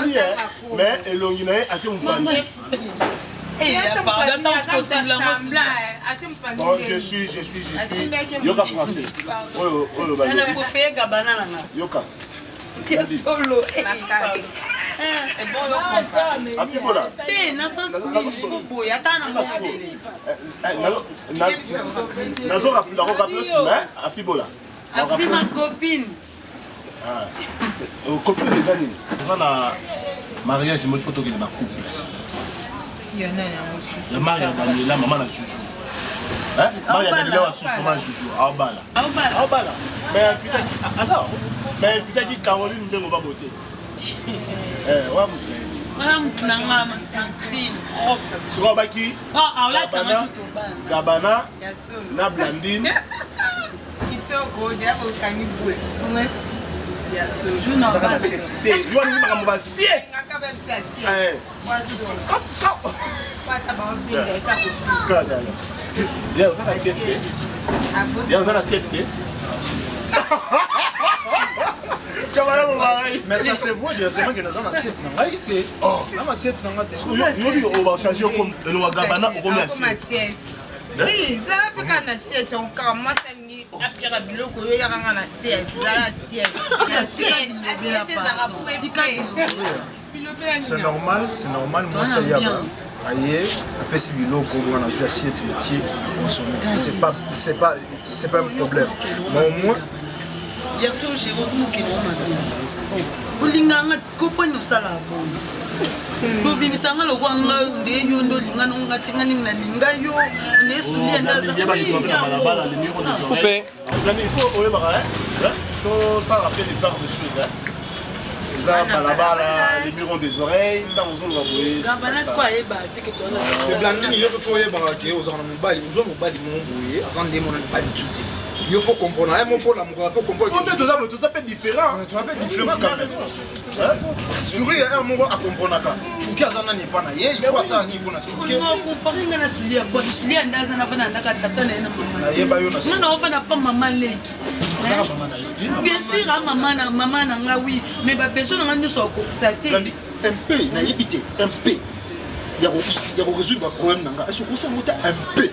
mais éliminé à ton point. Bon, je suis yoga français. Yoga.
Solo.
Afibola. Nazo rappeler Afibola.
Afi ma copine.
Ah. Copine des années. Devant la mariage, je me photo de ma couple. Le mari a la maman a chouchou. Hein? Mari a la chouchou, maman chouchou. Aobala. Mais invité qui Caroline Mbengo va voter. Sur Baki. Gabana. Na Blandine. Mais ça se voit directement que nous avons assiette dans la été. Oh, on a assiette dans la tête. On va changer comme le Wagabana ou comme assiette.
Oui, ça n'a pas qu'un assiette, on commence à dire après la bloc, il y a un assiette,
c'est normal, moi ça y est. Aïe, après si biloko on a joué assiette métier, c'est pas un problème. Mais au moins
il y a ce que j'ai retenu qui m'a dit. Olinganga koponi osala bongo. Bobimisa lo kwanga nde yo ndo linga no ngati ngani na linga yo nde sulia ndaza.
Coupé. Il faut oye baka to ça rappelle des barres de choses hein. Ça balabala les mirons des oreilles dans aux autres boyer.
Gabana quoi e ba te que toi là.
Le blandine il faut oye baka ke ozana mobali uzo mobali mo boyer azande mo na pas du tout. Il faut comprendre, il faut la mourir pour comprendre.
Tout ça peut être différent.
Tout ça peut être différent quand même. Souris un moment à comprendre. Chouki azana ni pas naie, il faut ça ni bona chouki.
On comparer ngana sulia bon sulia ndaza na bana ndaka tata na ena mama. Non non on va na pas maman leki. Bien sûr maman na nga oui, mais ba besoin na nga so ko saté.
Un peu na yebité, un peu. Il y a résoudre le problème nanga. Est-ce que ça monte un peu?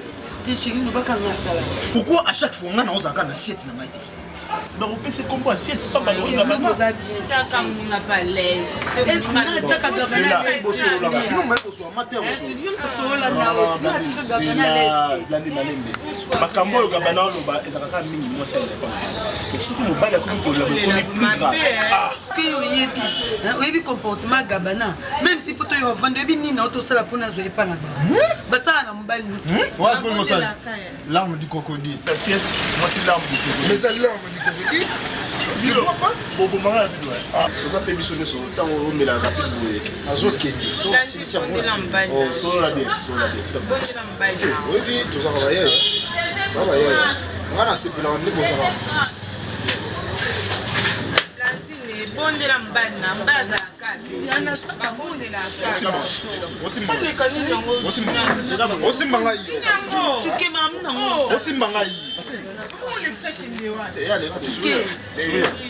Pourquoi à chaque fois on a un assiette dans ma tête?
Mais on peut se comprendre assiette pas malheureux dans ma
maison. Chaka muna pas l'aise.
C'est là il faut là.
Non mais on soit matin on soit.
Makambo gabana loba ezaka mingi moi ça mais surtout mo bala ko ko la ko plus grave.
Que oyebi comportement gabana même si poto yo vendre bi nini na auto sala pona zo epa na ba ça na mbali.
Ouais c'est bon ça. L'arme du crocodile.
Assiette moi c'est l'arme du crocodile.
Mais c'est l'arme du crocodile.
Tu vois pas? Bon mara
ah ça peut bisoner sur temps on met la rapide bouée. Azo kendi. So c'est ça. Oh so la bien. Oui oui tout ça va y aller. Va y aller. On va se peler en niveau ça.
Bonde la mbana mbaza kabi yana saka bonde la kabi
osimanga yi
tuke mamna
osimanga yi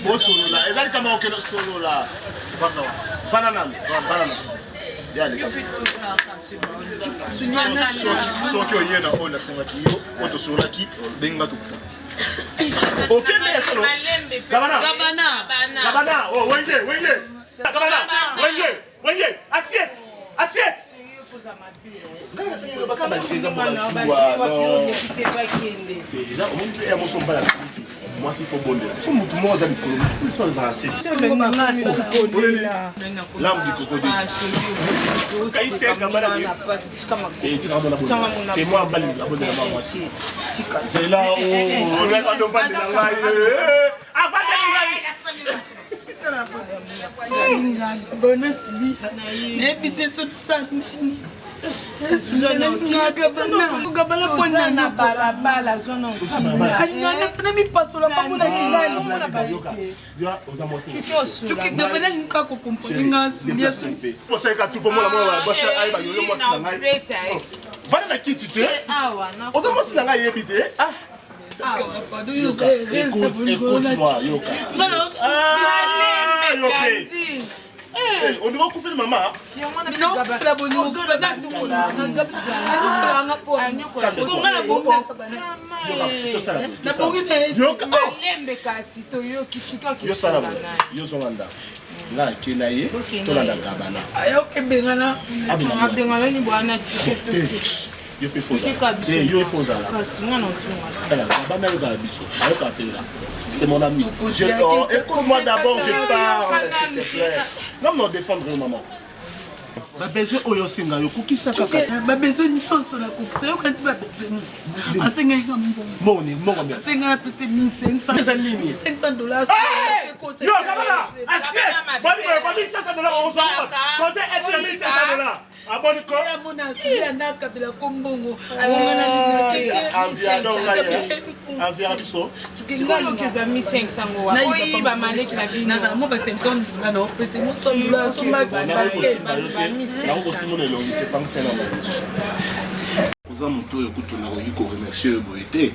bo solo la ezali kama okelo solo la fana soki oyena oyo nasengaki yo oyo tosololaki benga tokuta ok mais solo Gabana oh wenge Gabana wenge assiette moi s'il faut bonner son mutu mo za mikolo mutu so za assiette l'âme du crocodile kaite Gabana et moi bali la bonne la moi aussi c'est là où on est en devant de la écoute-moi, Yoka. On doit couper maman. C'est mon ami. Écoute-moi d'abord, je parle, s'il te plaît. Non, mais on défendrait maman. Ba besoin oyo singa yo kukisa kaka.
Ba besoin nyonso na kukisa yo kanti ba besoin. Asenga nga mbongo.
Mbongo.
Asenga na pese 1500.
Pesa nini?
$500.
Yo Gabana, assiette. Bali $500 on s'en va. Comptez $500. Abonne ko.
Ya mona asiya na kabila kombongo. Ngana na
environ biso.
Tukingalo keza mi 500 wa. Oyi ba maleki na bino.
Na mo ba $50 na pese mo $100 so ba
oza moto oyo kutu na koki koremercie oyo boye te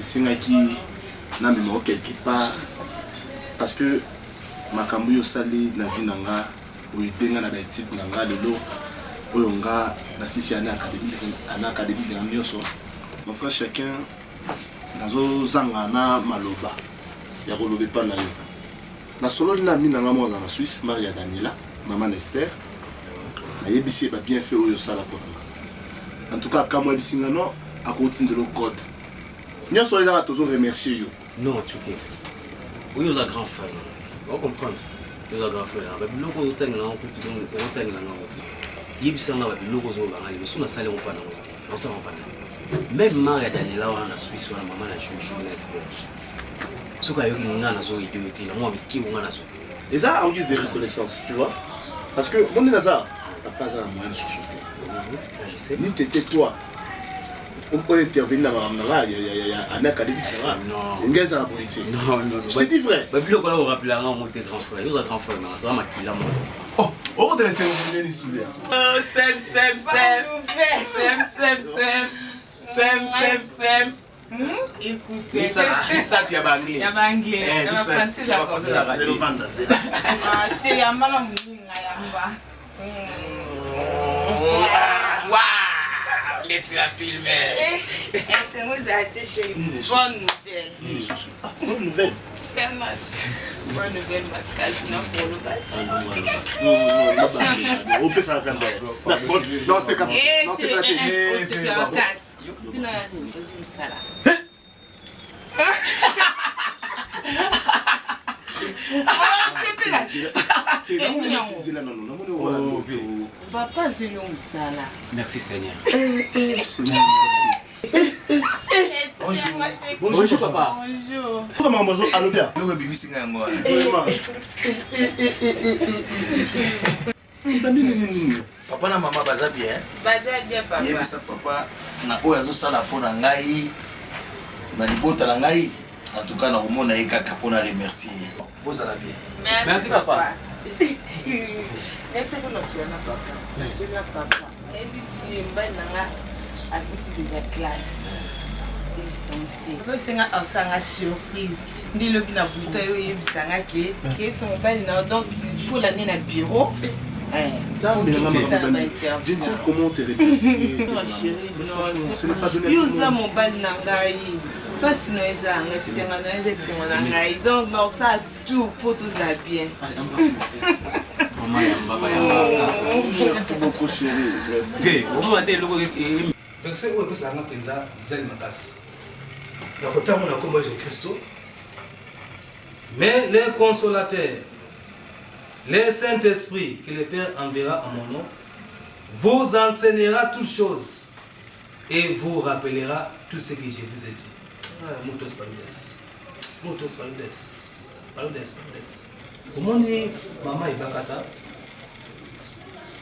esengaki namema quelque part parce que makambo yo sali na vie nanga oyebenga na baétude nanga lelo oyo nga nasisi ana académique na nyonso. Mon frère chacun nazozanga na maloba ya koloba epai na yo nasololi na mina nanga moko aza na Suisse Maria Daniela maman Esther nayebisi ba bien fait oyo sala mpona nga en tout cas kamwa ebisinga no akotindela code nyonso ezaka tozo remercier yo.
Non, tu sais. Oui, vous êtes grand frère. Vous comprenez? Vous êtes grand frère. Mais le logo est un grand frère. Vous êtes un grand frère. Il y a un logo qui est un grand frère. Nous sommes allés au Panama. Nous sommes au Panama. Même Maria Daniela, on a Suisse, on a maman la journaliste. Ce qu'il y a eu, on a zoé de été. Moi, avec qui on a zoé.
Et ça, en guise de reconnaissance, tu vois? Parce que mon Nazar n'a pas un moyen de chuchoter.
Je sais.
Ni t'étais toi. On peut intervenir dans un académique. Non.
Non,
je te dis vrai.
Mais puis, on va rappeler un grand frère. Vous êtes grand frère.
Oh, on va te laisser revenir les souvenirs.
Sem. Écoutez.
Ça, tu as banglé.
Il y a banglé. Il y a français.
C'est le vent c'est
il y a mal à mourir.
Waouh! Laisse-la filmer.
C'est moi qui ai été chez bonne nouvelle.
Bonne nouvelle.
Bonne nouvelle, ma case n'a pas le bail.
Non, on peut ça quand même. Non, c'est comme non, c'est pas
c'est la case. Tu n'as pas ça là. Papa, je l'ai ça là.
Merci Seigneur.
Bonjour papa.
Bonjour.
Comment bonjour, allô bien.
Nous bébé singa moi. Papa na maman baza bien.
Baza bien papa.
Yebisa papa na oyo azosala mpona ngai na libota na ngai. En tout cas, na komona ye kaka mpona remercier. Bozala bien.
Merci papa. Merci que nous soyons papa. Nous soyons papa. Et ici, mbana assisi déjà classe. Licencié. C'est une surprise. Ndi le bina buta yo yebisanga ke c'est mobile na donc il faut l'amener dans le bureau.
Ça, on est je ne sais comment te remercier.
Ma chérie,
ce n'est pas donné à tout
le
le monde.
mobile nangai. Pas si nous donc non ça tout pour tout ça bien.
Merci beaucoup chérie.
Verset où est-ce que l'on pensa zel makas. La côté mon comme Jésus-Christ. Mais les consolateurs, les Saint-Esprit que le Père enverra en mon nom, vous enseignera toutes choses et vous rappellera tout ce que je vous ai dit. Muitos paludes. Omoni mama ibakata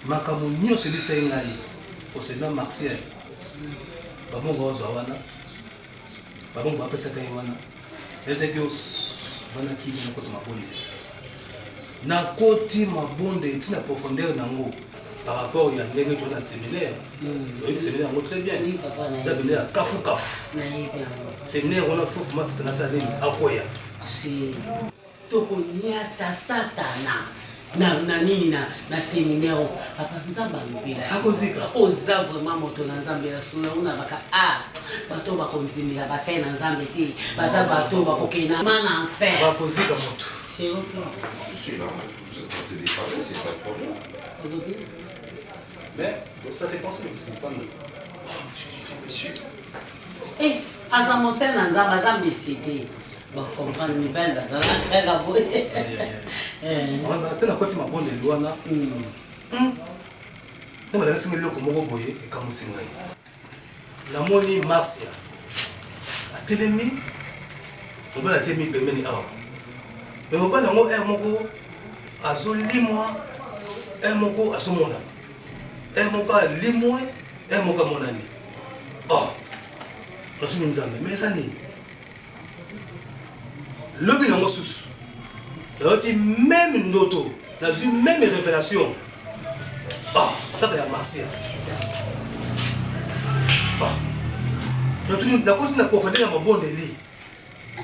makamu nyonso lisai ngai osena Martial babongo ozawana babongo bapesaka ye wana ezeki bana kibi na koti mabonde na koti mabonde tina profondeur nango par rapport ya ndenge to na séminaire le séminaire yango très bien ça bende ya kafu séminaire on a fou moi c'était na salini akoya
si toko nyata satana na nini na séminaire papa nzamba lobela
akozika
oza vraiment moto na nzambe la suna una baka bato bakonzimila basai na nzambe te baza bato bakokena mana enfer
bakozika moto
c'est ok
Je suis là, vous êtes en train de parler, c'est pas de problème.
Mais ça dépend si c'est pas nous.
Monsieur.
Eh, azamose na nzamba zambisi te. Ba comprendre mi belle bazala kaka boye.
On va tellement côté ma bonne loana. Na mala singi loko moko boye e kamusinga. La moni Marcia. Atelemi. On va la temi bemeni awa. Mais on va nango moko azolimwa moko asomona. Moka limwe moka monani. Oh. Nous nzambe mais ani. Lobi nango susu. Loti même ndoto, la même révélation. Oh, taba ya Marcia. Oh. Nous na cause na profondeur ma bonde li.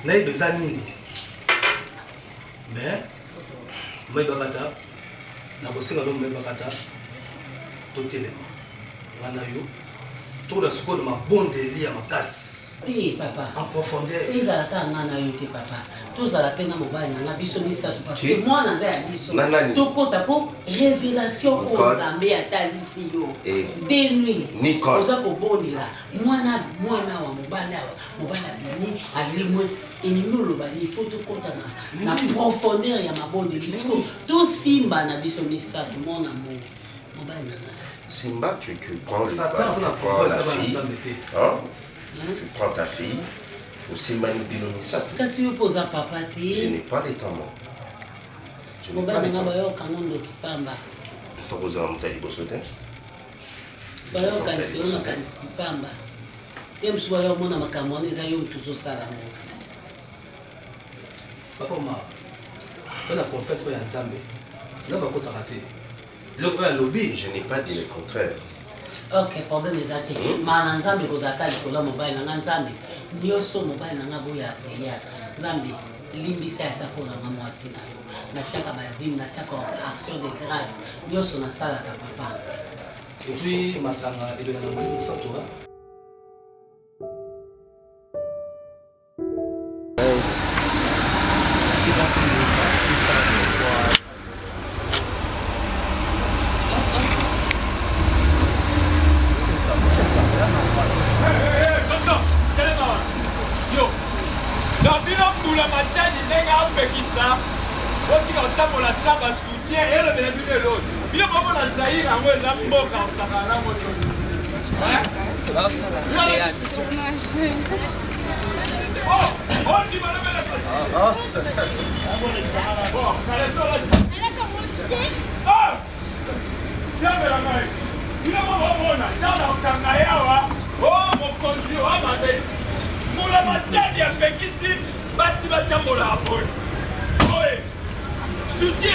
Na ibezani. Mais Bakata, na bosenga lo Bakata, totelema. Ngana yo, tout le secours de ma bonne délit à ma casse.
Ti papa.
En profondeur.
Ils à la carte ngana yo ti papa. Tous à la peine à mobile na biso misa parce que moi na za biso. To kota po révélation aux amé à talisi yo. Des nuits.
Nicole.
Oza ko bondira. Mwana wa mobile bini alimwe eninyo ba il faut to kota na profondeur ya mabonde biso. To simba na biso misa tout mon amour. Mobile na.
Simba, tu prends le pas, tu prends la fille, hein? Tu prends ta fille, au Simba nous dit ça.
Qu'est-ce que tu poses à papa?
Je n'ai pas les temps, moi. Je n'ai pas les temps. Tu as posé un mot à l'ibossotin?
Papa, tu as confessé que tu as Nzambe. Tu n'as pas quoi s'arrêter.
Je n'ai pas dit le contraire.
Ok, problème est athée. Mais Nzambe kozaka likolo mobile na Nzambe. Nyoso mobile na boya ya. Nzambe limbisa atako na mwasi na yo. Na tiaka badim, na tiaka action de grâce. Nyoso na sala ta papa.
Et puis masanga ebela na mwini sato.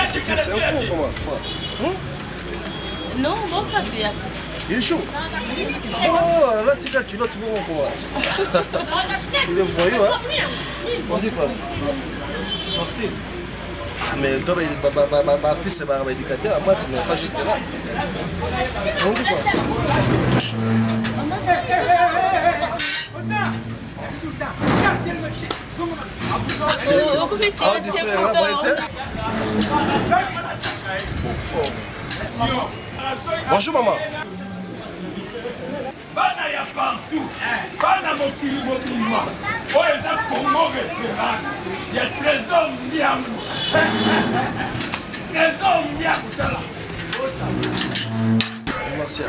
C'est un fond comment?
Non, bon ça te
il est chaud. Oh, là, tu as culotte, c'est bon comment? Il est voyou, hein? On dit quoi? C'est son style. Ah, mais toi, artiste, c'est éducateur. Moi, c'est pas jusque là. On dit quoi? Bonjour maman.
Bana ya partout, bana mokili mobima, oyo eza Congo restaurant, ya trésor ndiangu, trésor ndiangu tala.
Marcia,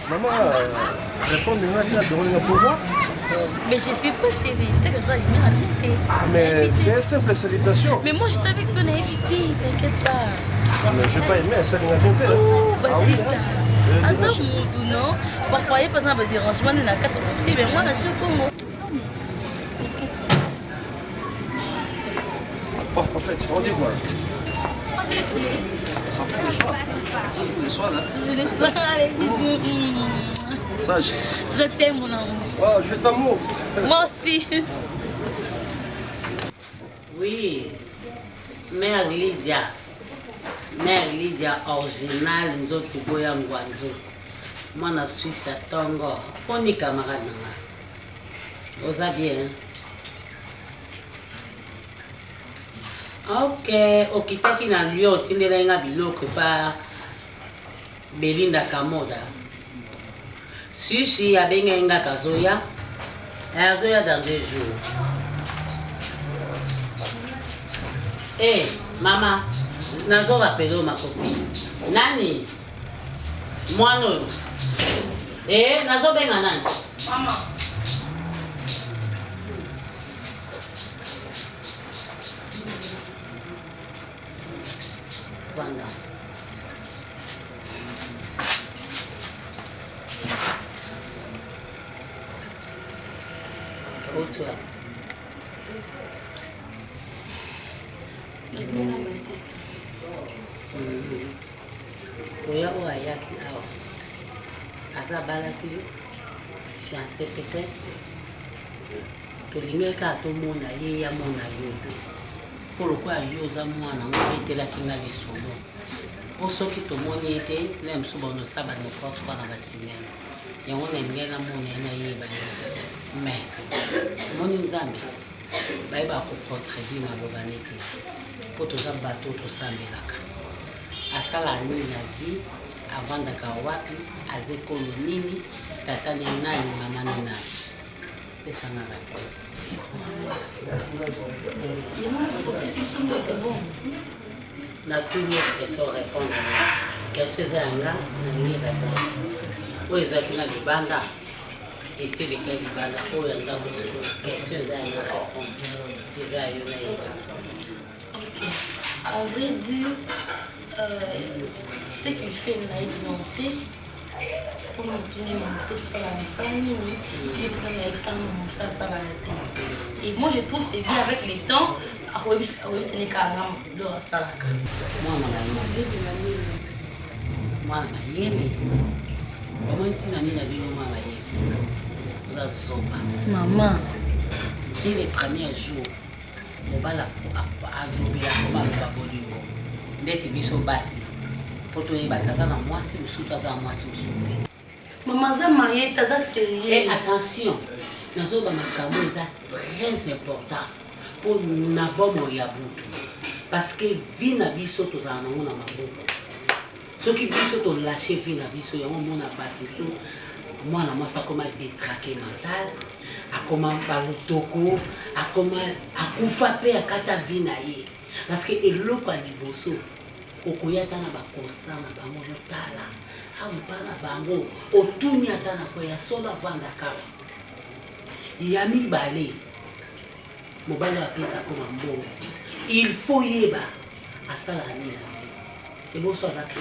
maman, répondre à ça, pour moi.
Mais je sais pas chérie, c'est comme ça, je n'ai invité.
Ah mais c'est une simple salutation.
Mais moi je t'avais que ton invité, t'inquiète pas.
Mais je n'ai pas aimé, ça vient d'inviter.
Oh, Baptiste. Ah ça non? Parfois il y a pas un dérangement dans la carte mais moi je suis Congo.
Bon, en fait, on dit quoi? Ça prend le soir. Toujours les soirs, là.
Toujours les soirs, les bisous.
Sage.
Je t'aime mon amour.
Oh, je t'amour.
Moi aussi.
Oui, Mère Lydia original nzoto boya ngwanzo. Mwana Suisse à Tongo. Poni camarade nanga. Oza bien. Ok, okitaki na lio tindela nga biloko pa Belinda Kamoda. Sushi abenga nga kazoya. Azoya dans 2 jours. Eh, maman, nazo rappelé ma copine. Nani? Mwana. Eh, nazo benga nani?
Maman.
Wanda. Otua. Oya o ayaki awa. Aza balaki fiancé peut-être. Tolingeka tomona ye ya mona yo. pour le quoi il y a moi on était là qui n'a les solos pour ceux qui te monnaient était l'aime souvent nous ça va n'importe quoi dans la bâtiment et on est bien mon ena mais mon examen bah il va comprendre très bien ma lobanité pour tous les bateaux tout ça melaka à ça la nuit la vie avant d'accord wapi azekolo nini tata ni nani mama ni nani pesa na réponse na toujours question répondre question zanga na ni réponse oyo ezalaki na libanda esi eleka libanda oyo yanga question zanga réponse eza yo na yeba.
À vrai dire, ce qu'il fait une identité, pour nous finir monter sur la famille, et moi je trouve que c'est bien avec les temps, ce n'est qu'à l'âme salaka.
Moi, je suis maman, dès les premiers jours, mobala azobela koma loba bolingo ndeti biso basi po toyeba kaza na mwasi mosusu aza mwasi mosusu te
mama za maye taza sérieux
et attention nazoba makambo eza très important pour na bomo ya butu parce que vie na biso tozala nango na maboko soki biso tolâche vie na biso yango mona bato so mwana mwasi akoma détraqué mental akoma balutoko akoma akufa pe akata vie na ye parce que eloko ya liboso okoya ata na baconstant na bango ozotala awa epa na bango otuni ata na koya solo avandaka ya mibale mobali apesa koma mbongo il faut yeba asala nini na vie eboso aza avec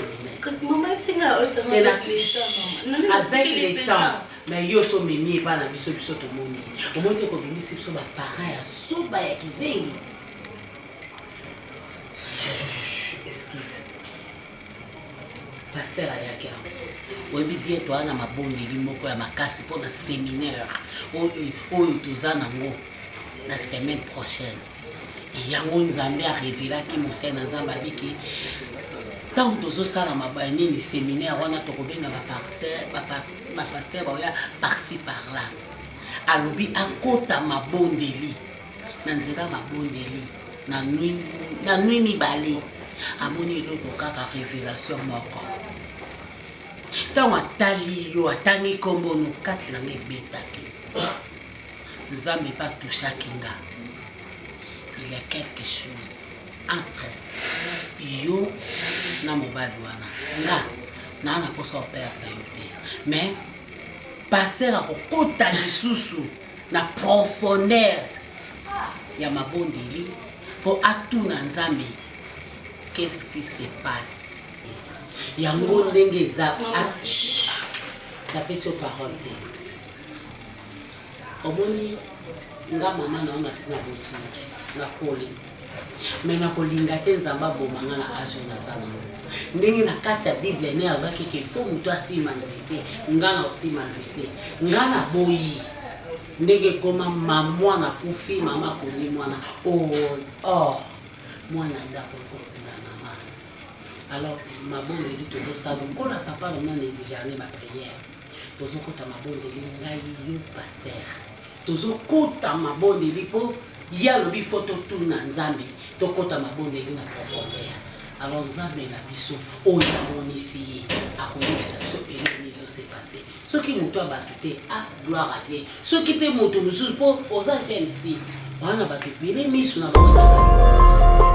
le temps mais yo so memi pa na biso biso tomoni omoni te kobimisi biso baparent ya soba ya kizengi excuse pasteur ayaki awa oyebi bien toa na mabondeli moko ya makasi mpo na séminaire oyo toza nango na semaine prochaine yango nzambe arevelaki mosali na nzambe abiki tant tozosala mabaya nini séminaire wana tokobenga bapaster baoya parci parla alobi akota mabondeli na nzela mabondeli na nui mibale amoni eloko kaka révélation moko ntango atali yo atangi kombono kati nanga ebetaki nzambe epa touchaki nga il y a quelque chose entre yo na mobali wana nga naa na posa operdre yo te mais paster akokota lisusu na profondeur ya mabondeli mpo atuna nzambe qu'est-ce qui se passe yango ndenge eza napesi yo parole te omoni nga mama na yo nasi na botiki na kole me nakolinga te nzambe abomanga na age naza nango ndenge na kati ya bible ne alobaki ke fo moto asima nzete nga na osima nzete nga na boyi ndenge ekoma mamwana kufi mama akoli mwana or mwana ndako ekokunda mama alors mabondeli tozosala mpona papa nona negligerne bapriere tozokota mabondeli ngai yo paster tozokota mabondeli mpo ye alobi fo totuna nzambe tokota mabondeli na profondeur alors nzambe na biso oyo amonisi ye akoyebisa biso eloni ezose passe soki moto abato te gloire à Dieu soki mpe moto mosusu mpo oza jeune fille wana bato ebele miso na bango ezaka